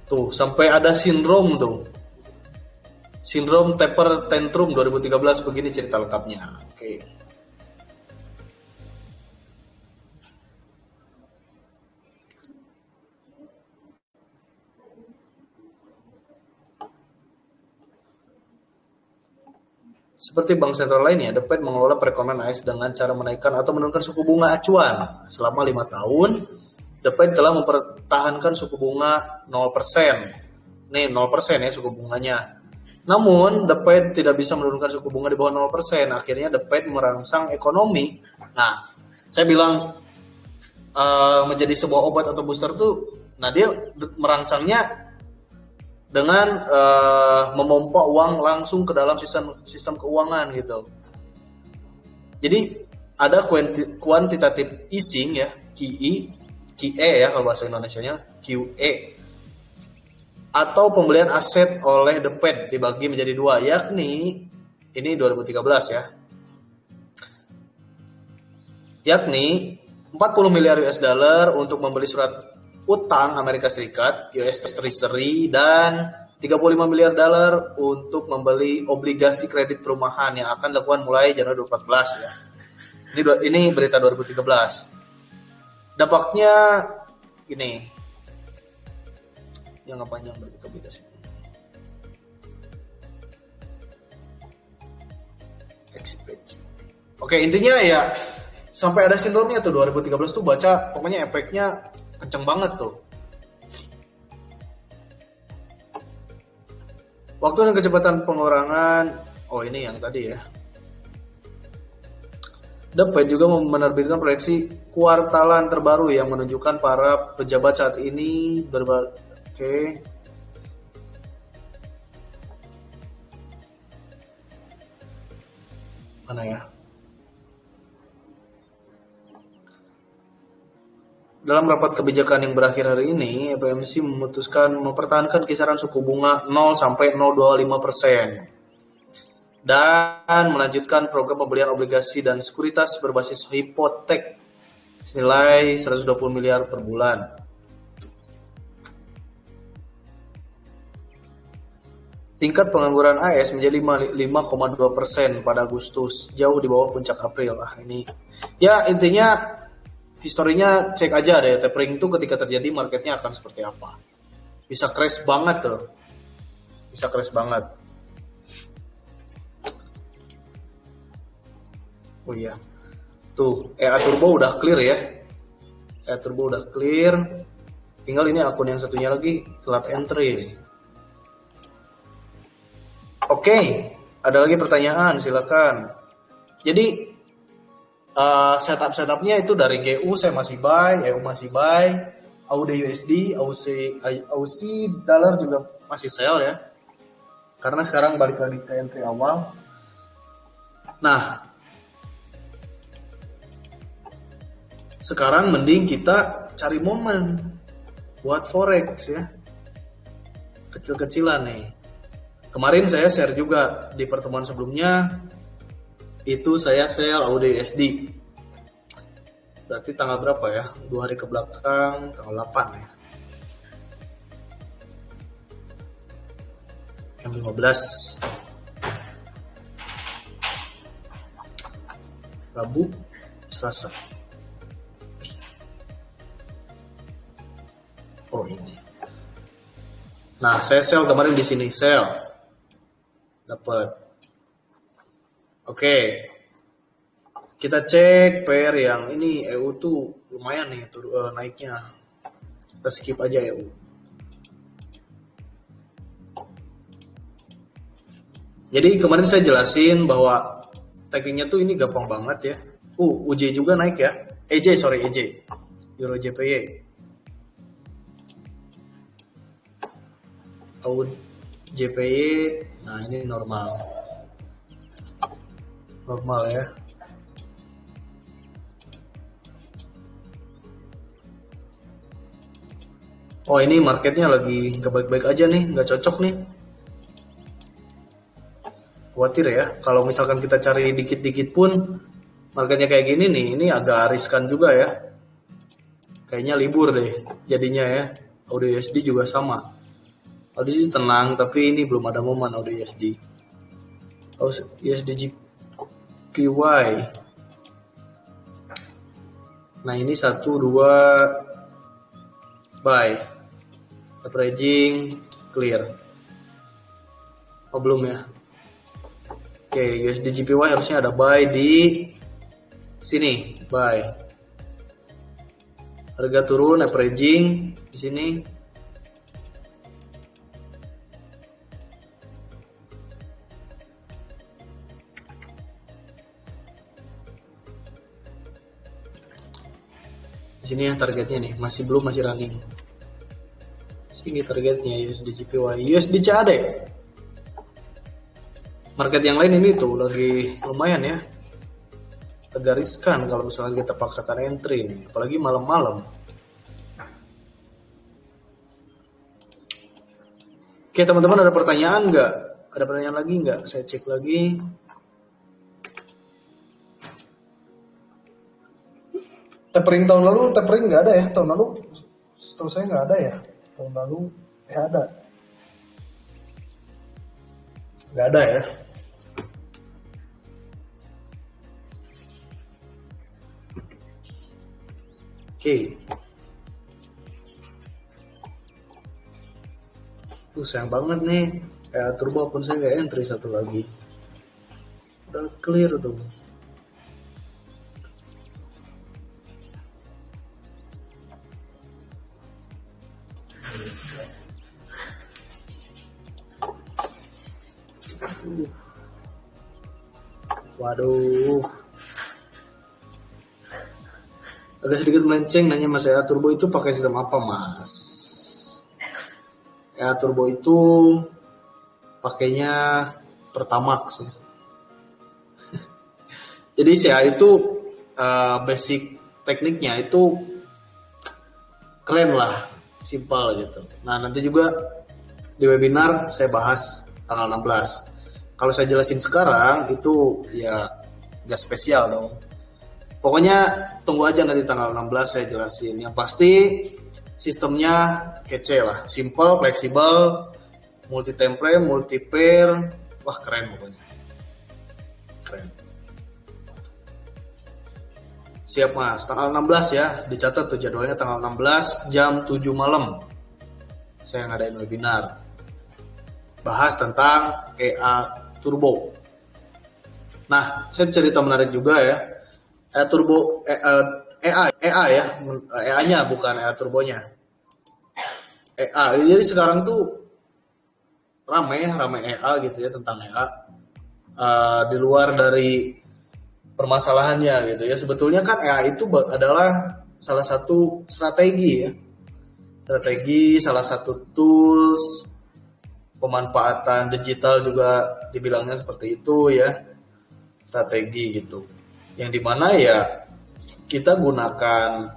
Tuh, sampai ada sindrom tuh. Sindrom taper tantrum 2013 begini cerita lengkapnya. Oke. Seperti bank sentral lainnya, The Fed mengelola perekonomian AS dengan cara menaikkan atau menurunkan suku bunga acuan. Selama 5 tahun, The Fed telah mempertahankan suku bunga 0%. Nih 0% ya suku bunganya. Namun, The Fed tidak bisa menurunkan suku bunga di bawah 0%. Akhirnya The Fed merangsang ekonomi. Nah, saya bilang menjadi sebuah obat atau booster tuh, nah dia merangsangnya dengan memompa uang langsung ke dalam sistem keuangan gitu. Jadi ada quantitative easing ya, QE ya kalau bahasa Indonesianya, QE, atau pembelian aset oleh The Fed dibagi menjadi dua, yakni ini 2013 ya, yakni 40 miliar US dollar untuk membeli surat utang Amerika Serikat, US Treasury, dan 35 miliar dolar untuk membeli obligasi kredit perumahan yang akan dilakukan mulai Januari 2014 ya. Ini berita 2013. Dampaknya ini yang panjang berita obligasi. Oke, intinya ya sampai ada sindromnya tuh 2013 tuh baca pokoknya efeknya kenceng banget tuh. Waktu dan kecepatan pengurangan, oh ini yang tadi ya. The Fed juga menerbitkan proyeksi kuartalan terbaru yang menunjukkan para pejabat saat ini berbagai mana ya? Dalam rapat kebijakan yang berakhir hari ini, FOMC memutuskan mempertahankan kisaran suku bunga 0 sampai 0,25% dan melanjutkan program pembelian obligasi dan sekuritas berbasis hipotek senilai 120 miliar per bulan. Tingkat pengangguran AS menjadi 5,2% pada Agustus, jauh di bawah puncak April. Ini ya intinya historinya cek aja deh, tapering itu ketika terjadi marketnya akan seperti apa. Bisa crash banget tuh. Bisa crash banget. Oh iya. Tuh, EA Turbo udah clear ya. EA Turbo udah clear. Tinggal ini akun yang satunya lagi telat entry. Oke, ada lagi pertanyaan, silakan. Jadi setupnya itu dari GU saya masih buy, EU masih buy, AUD USD, AUC dollar juga masih sell ya. Karena sekarang balik lagi ke entry awal. Nah, sekarang mending kita cari momen buat forex ya. Kecil-kecilan nih. Kemarin saya share juga di pertemuan sebelumnya. Itu saya sell AUD USD. Berarti tanggal berapa ya? 2 hari ke belakang, tanggal 8 ya. Yang 15. Rabu, Selasa. Oh ini. Nah, saya sell kemarin di sini, sell. Dapat. Oke. Kita cek pair yang ini EU tuh lumayan nih naiknya. Kita skip aja EU. Jadi kemarin saya jelasin bahwa tekniknya tuh ini gampang banget ya. UJ juga naik ya. EJ, Euro JPY. AUD JPY, nah ini normal ya. Oh ini marketnya lagi nggak baik-baik aja nih, nggak cocok nih. Khawatir ya, kalau misalkan kita cari dikit-dikit pun marketnya kayak gini nih, ini agak riskan juga ya. Kayaknya libur deh jadinya ya. AUD juga sama. AUD tenang, tapi ini belum ada momen AUD JPY. Nah ini 1, 2 buy, averaging clear. Oh belum ya. Oke, USD JPY harusnya ada buy di sini, buy. Harga turun, averaging di sini. Di sini ya targetnya nih, masih running. Sini targetnya USD JPY, USD CAD. Market yang lain ini tuh lagi lumayan ya. Agak riskan kalau misalnya kita paksakan entry nih, apalagi malam-malam. Oke teman-teman, ada pertanyaan nggak? Ada pertanyaan lagi nggak? Saya cek lagi. Tapering tahun lalu, tapering nggak ada ya tahun lalu. Setahu saya nggak ada ya tahun lalu. Ada? Nggak ada ya. Oke. Sayang banget nih. Turbo pun saya nggak entry satu lagi. Udah clear tuh. Waduh. Agak sedikit melenceng nanya Mas, Turbo itu pakai sistem apa Mas? Turbo itu pakainya Pertamax ya. Jadi CA itu basic tekniknya itu keren lah, simpel gitu. Nah nanti juga di webinar saya bahas tanggal 16. Kalau saya jelasin sekarang itu ya nggak spesial dong. Pokoknya tunggu aja nanti tanggal 16 saya jelasin. Yang pasti sistemnya kece lah, simple, fleksibel, multi template, multi pair, wah keren pokoknya. Keren. Siap Mas, tanggal 16 ya, dicatat tuh jadwalnya tanggal 16 jam 7 malam. Saya ngadain webinar. Bahas tentang EA Turbo. Nah, saya cerita menarik juga ya. EA Turbo, EA ya, EA-nya bukan EA Turbonya. EA, jadi sekarang tuh rame EA gitu ya, tentang EA. Di luar dari permasalahannya gitu ya, sebetulnya kan EA itu adalah salah satu strategi ya. Strategi, salah satu tools pemanfaatan digital juga dibilangnya seperti itu ya, strategi gitu, yang dimana ya kita gunakan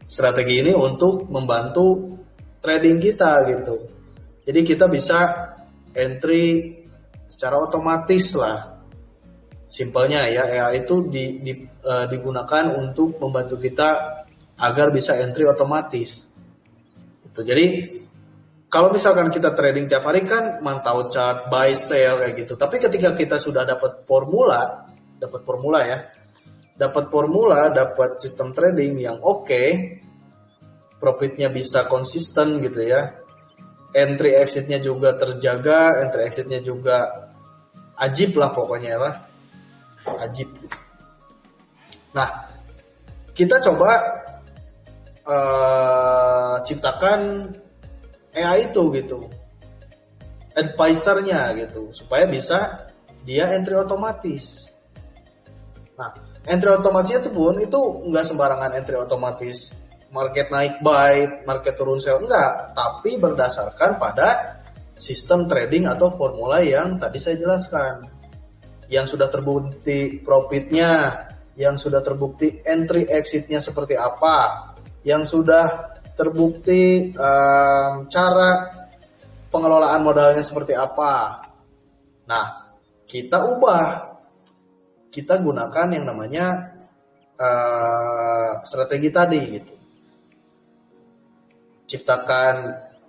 strategi ini untuk membantu trading kita gitu. Jadi kita bisa entry secara otomatis lah, simpelnya ya itu digunakan untuk membantu kita agar bisa entry otomatis gitu. Jadi kalau misalkan kita trading tiap hari kan mantau chart, buy, sell kayak gitu. Tapi ketika kita sudah dapat formula ya, dapat sistem trading yang oke, profitnya bisa konsisten gitu ya. Entry exitnya juga terjaga, entry exitnya juga ajib lah pokoknya lah. Ajib. Nah, kita coba ciptakan EA itu gitu. advisernya gitu, supaya bisa dia entry otomatis. Nah, entry otomatisnya itu pun itu nggak sembarangan entry otomatis, market naik buy, market turun sell, enggak, tapi berdasarkan pada sistem trading atau formula yang tadi saya jelaskan, yang sudah terbukti profitnya, yang sudah terbukti entry exitnya seperti apa, yang sudah terbukti cara pengelolaan modalnya seperti apa. Nah, kita ubah, kita gunakan yang namanya strategi tadi gitu. Ciptakan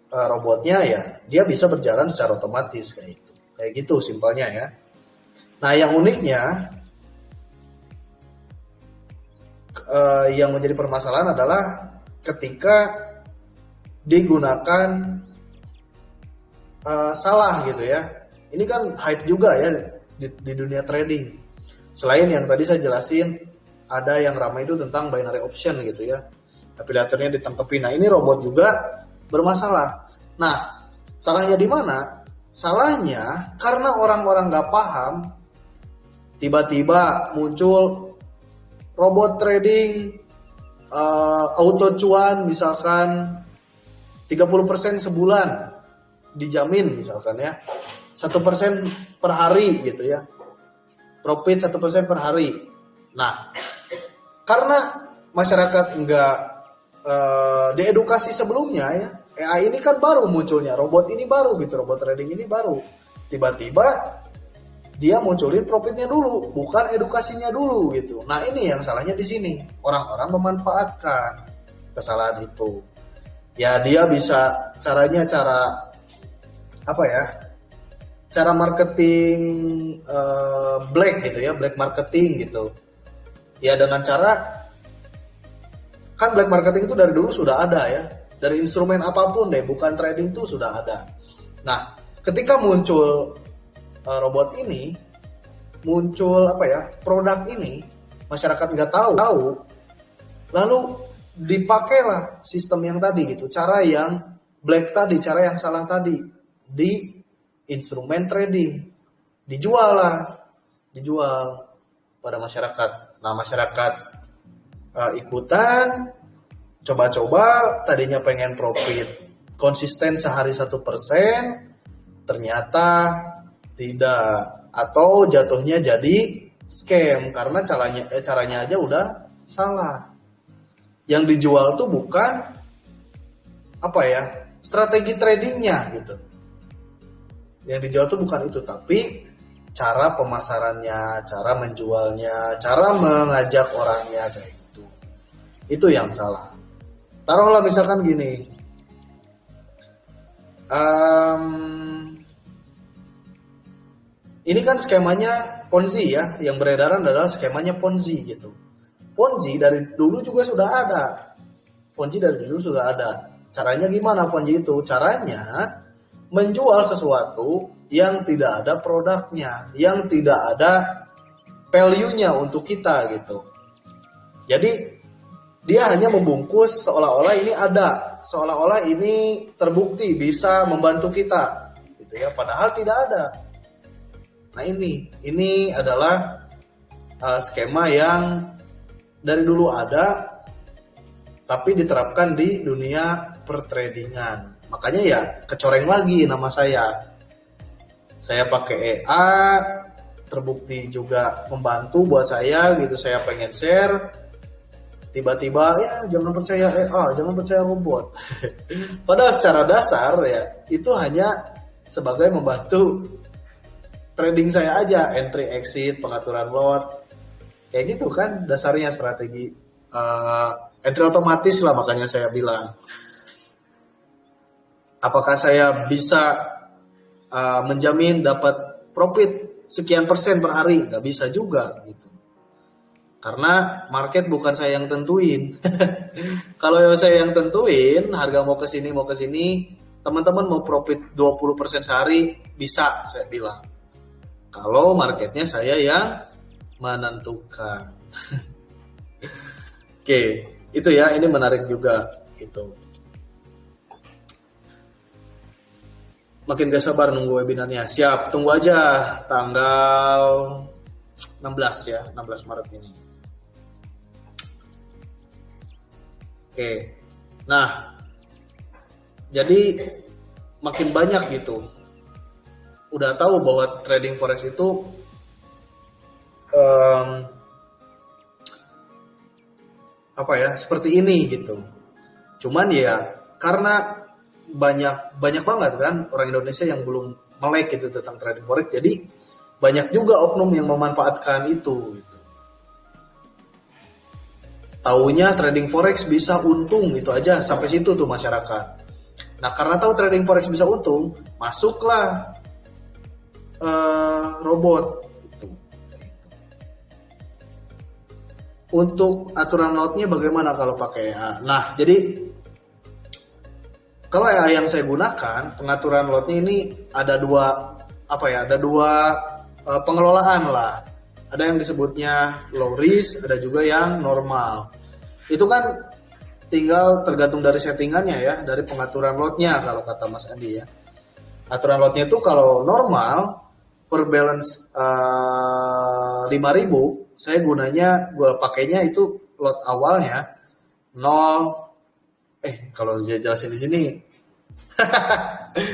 robotnya, ya dia bisa berjalan secara otomatis kayak gitu simpelnya ya. Nah, yang uniknya yang menjadi permasalahan adalah ketika digunakan salah gitu ya. Ini kan hype juga ya di dunia trading. Selain yang tadi saya jelasin, ada yang ramai itu tentang binary option gitu ya, afiliatornya ditangkepin. Nah, ini robot juga bermasalah. Nah, salahnya di mana? Salahnya karena orang-orang nggak paham, tiba-tiba muncul robot trading auto cuan misalkan 30% sebulan dijamin misalkan ya, 1% per hari gitu ya, profit 1% per hari. Nah, karena masyarakat nggak diedukasi sebelumnya ya, AI ini kan baru munculnya, robot ini baru gitu, robot trading ini baru, tiba-tiba dia munculin profitnya dulu, bukan edukasinya dulu gitu. Nah, ini yang salahnya di sini, orang-orang memanfaatkan kesalahan itu. Ya, dia bisa caranya cara apa ya? Cara marketing black gitu ya, black marketing gitu. Ya, dengan cara, kan black marketing itu dari dulu sudah ada ya, dari instrumen apapun deh, bukan trading tuh sudah ada. Nah, ketika muncul robot ini, muncul apa ya, produk ini, masyarakat nggak tahu, lalu dipakailah sistem yang tadi gitu, cara yang black tadi, cara yang salah tadi di instrumen trading, dijual pada masyarakat. Nah, masyarakat ikutan, coba-coba, tadinya pengen profit konsisten sehari 1%, ternyata tidak, atau jatuhnya jadi scam karena caranya aja udah salah. Yang dijual tuh bukan apa ya, strategi tradingnya gitu. Yang dijual tuh bukan itu, tapi cara pemasarannya, cara menjualnya, cara mengajak orangnya kayak gitu. Itu yang salah. Taruhlah misalkan gini, ini kan skemanya Ponzi ya, yang beredaran adalah skemanya Ponzi gitu. Ponzi dari dulu juga sudah ada. Caranya gimana Ponzi itu? Caranya menjual sesuatu yang tidak ada produknya, yang tidak ada value-nya untuk kita gitu. Jadi dia hanya membungkus seolah-olah ini ada, seolah-olah ini terbukti bisa membantu kita gitu ya, padahal tidak ada. Nah, ini adalah skema yang dari dulu ada, tapi diterapkan di dunia pertradingan. Makanya ya kecoreng lagi nama saya. Saya pakai EA, terbukti juga membantu buat saya gitu. Saya pengen share, tiba-tiba ya jangan percaya EA, jangan percaya robot. Padahal secara dasar ya itu hanya sebagai membantu trading saya aja, entry exit, pengaturan lot, kayak gitu kan dasarnya strategi entry otomatis lah. Makanya saya bilang, apakah saya bisa menjamin dapat profit sekian persen per hari? Nggak bisa juga gitu, karena market bukan saya yang tentuin. Kalau saya yang tentuin harga mau ke sini, teman-teman mau profit 20% sehari bisa, saya bilang. Kalau marketnya saya yang menentukan. Oke, itu ya, ini menarik juga itu. makin gak sabar nunggu webinarnya. Siap, tunggu aja tanggal 16 ya, 16 Maret ini. Oke. Nah, jadi makin banyak gitu. Udah tahu bahwa trading forex itu seperti ini gitu. Cuman ya karena banyak banget kan orang Indonesia yang belum melek gitu tentang trading forex, jadi banyak juga oknum yang memanfaatkan itu gitu. Taunya trading forex bisa untung, itu aja sampai situ tuh masyarakat. Nah, karena tahu trading forex bisa untung, masuklah robot gitu. Untuk aturan lotnya bagaimana kalau pakai EA? Nah, jadi kalau EA yang saya gunakan, pengaturan lotnya ini ada dua pengelolaan lah. Ada yang disebutnya low risk, ada juga yang normal. Itu kan tinggal tergantung dari settingannya ya, dari pengaturan lotnya kalau kata Mas Andi ya. Aturan lotnya itu kalau normal per balance 5.000, gue pakainya itu lot awalnya 0. Kalau dia jelasin di sini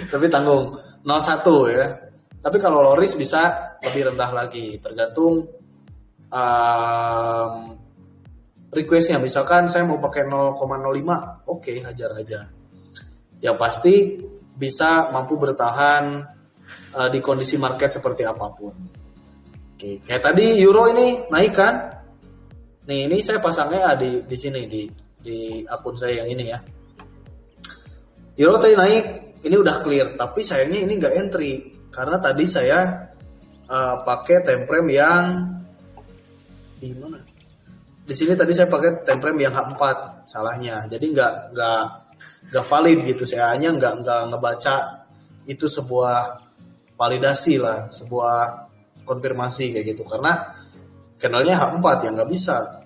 tapi tanggung 01 ya. Tapi kalau low risk bisa lebih rendah lagi, tergantung requestnya. Misalkan saya mau pakai 0,05, oke, hajar aja. Yang pasti bisa mampu bertahan di kondisi market seperti apapun. Oke, kayak tadi euro ini naik kan? Nih, ini saya pasangnya di sini di akun saya yang ini ya. Euro tadi naik, ini udah clear, tapi sayangnya ini nggak entry karena tadi saya pakai time frame yang di mana? Di sini tadi saya pakai time frame yang H4 salahnya, jadi nggak valid gitu. Saya hanya nggak ngebaca itu sebuah validasi lah, sebuah konfirmasi kayak gitu, karena channelnya H4 yang nggak bisa.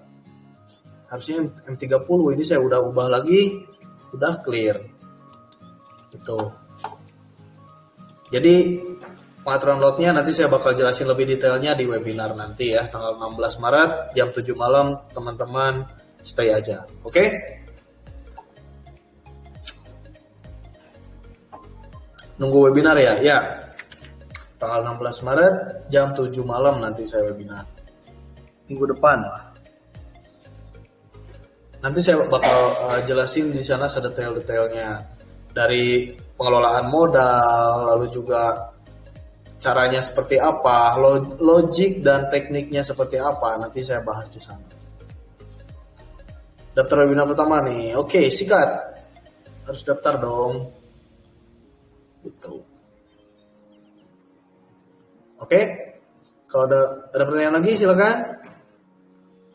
Harusnya M30, ini saya udah ubah lagi, udah clear gitu. Jadi pengaturan lotnya nanti saya bakal jelasin lebih detailnya di webinar nanti ya, tanggal 16 Maret jam 7 malam, teman-teman stay aja. Oke? Nunggu webinar ya? Ya. Tanggal 16 Maret jam 7 malam nanti saya webinar. Minggu depan lah. Nanti saya bakal jelasin di sana sedetail-detailnya, dari pengelolaan modal, lalu juga caranya seperti apa, logik dan tekniknya seperti apa, nanti saya bahas di sana. Daftar webinar pertama nih, oke, sikat, harus daftar dong, gitu. Oke, kalau ada pertanyaan lagi silakan.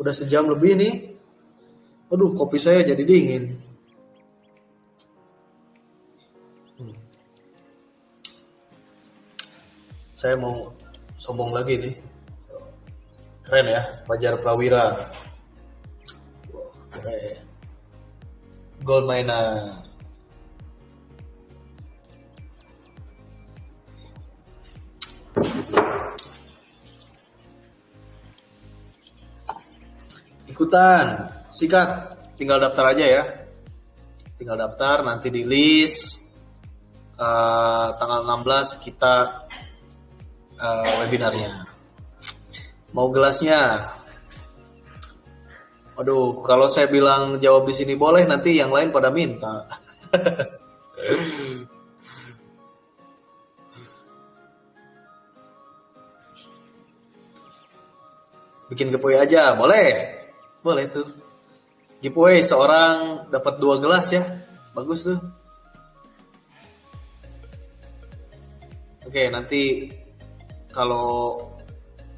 Udah sejam lebih nih. Aduh, kopi saya jadi dingin. Saya mau sombong lagi nih. Keren ya, Fajar Prawira. Keren. Gold miner. Ikutan, sikat, tinggal daftar aja ya. Tinggal daftar, nanti di list tanggal 16 kita webinarnya. Mau gelasnya? Aduh, kalau saya bilang jawab di sini boleh, nanti yang lain pada minta. Bikin giveaway aja, boleh. Boleh tuh. Giveaway seorang dapat 2 gelas ya. Bagus tuh. Oke, nanti kalau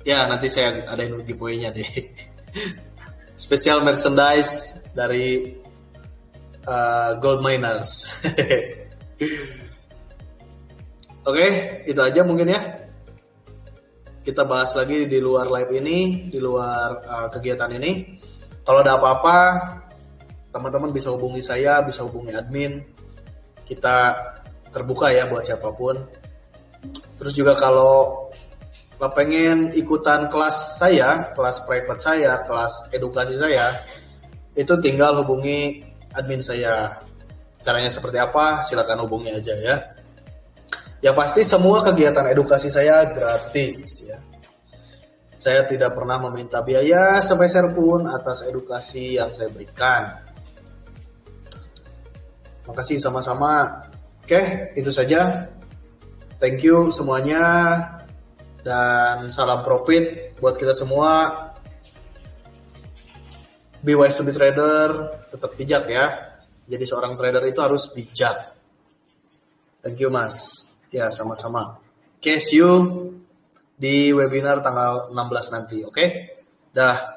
ya nanti saya adain giveaway-nya deh. Spesial merchandise dari Gold Miners. Oke, itu aja mungkin ya. Kita bahas lagi di luar live ini, di luar kegiatan ini. Kalau ada apa-apa, teman-teman bisa hubungi saya, bisa hubungi admin. Kita terbuka ya buat siapapun. Terus juga kalau pengen ikutan kelas saya, kelas private saya, kelas edukasi saya, itu tinggal hubungi admin saya. Caranya seperti apa? Silakan hubungi aja ya. Ya pasti semua kegiatan edukasi saya gratis ya. Saya tidak pernah meminta biaya sepeser pun atas edukasi yang saya berikan. Makasih sama-sama. Oke, itu saja. Thank you semuanya. Dan salam profit buat kita semua. Be wise to be trader. Tetap bijak ya. Jadi seorang trader itu harus bijak. Thank you mas. Ya sama-sama. Oke, see you di webinar tanggal 16 nanti. Oke? Dah.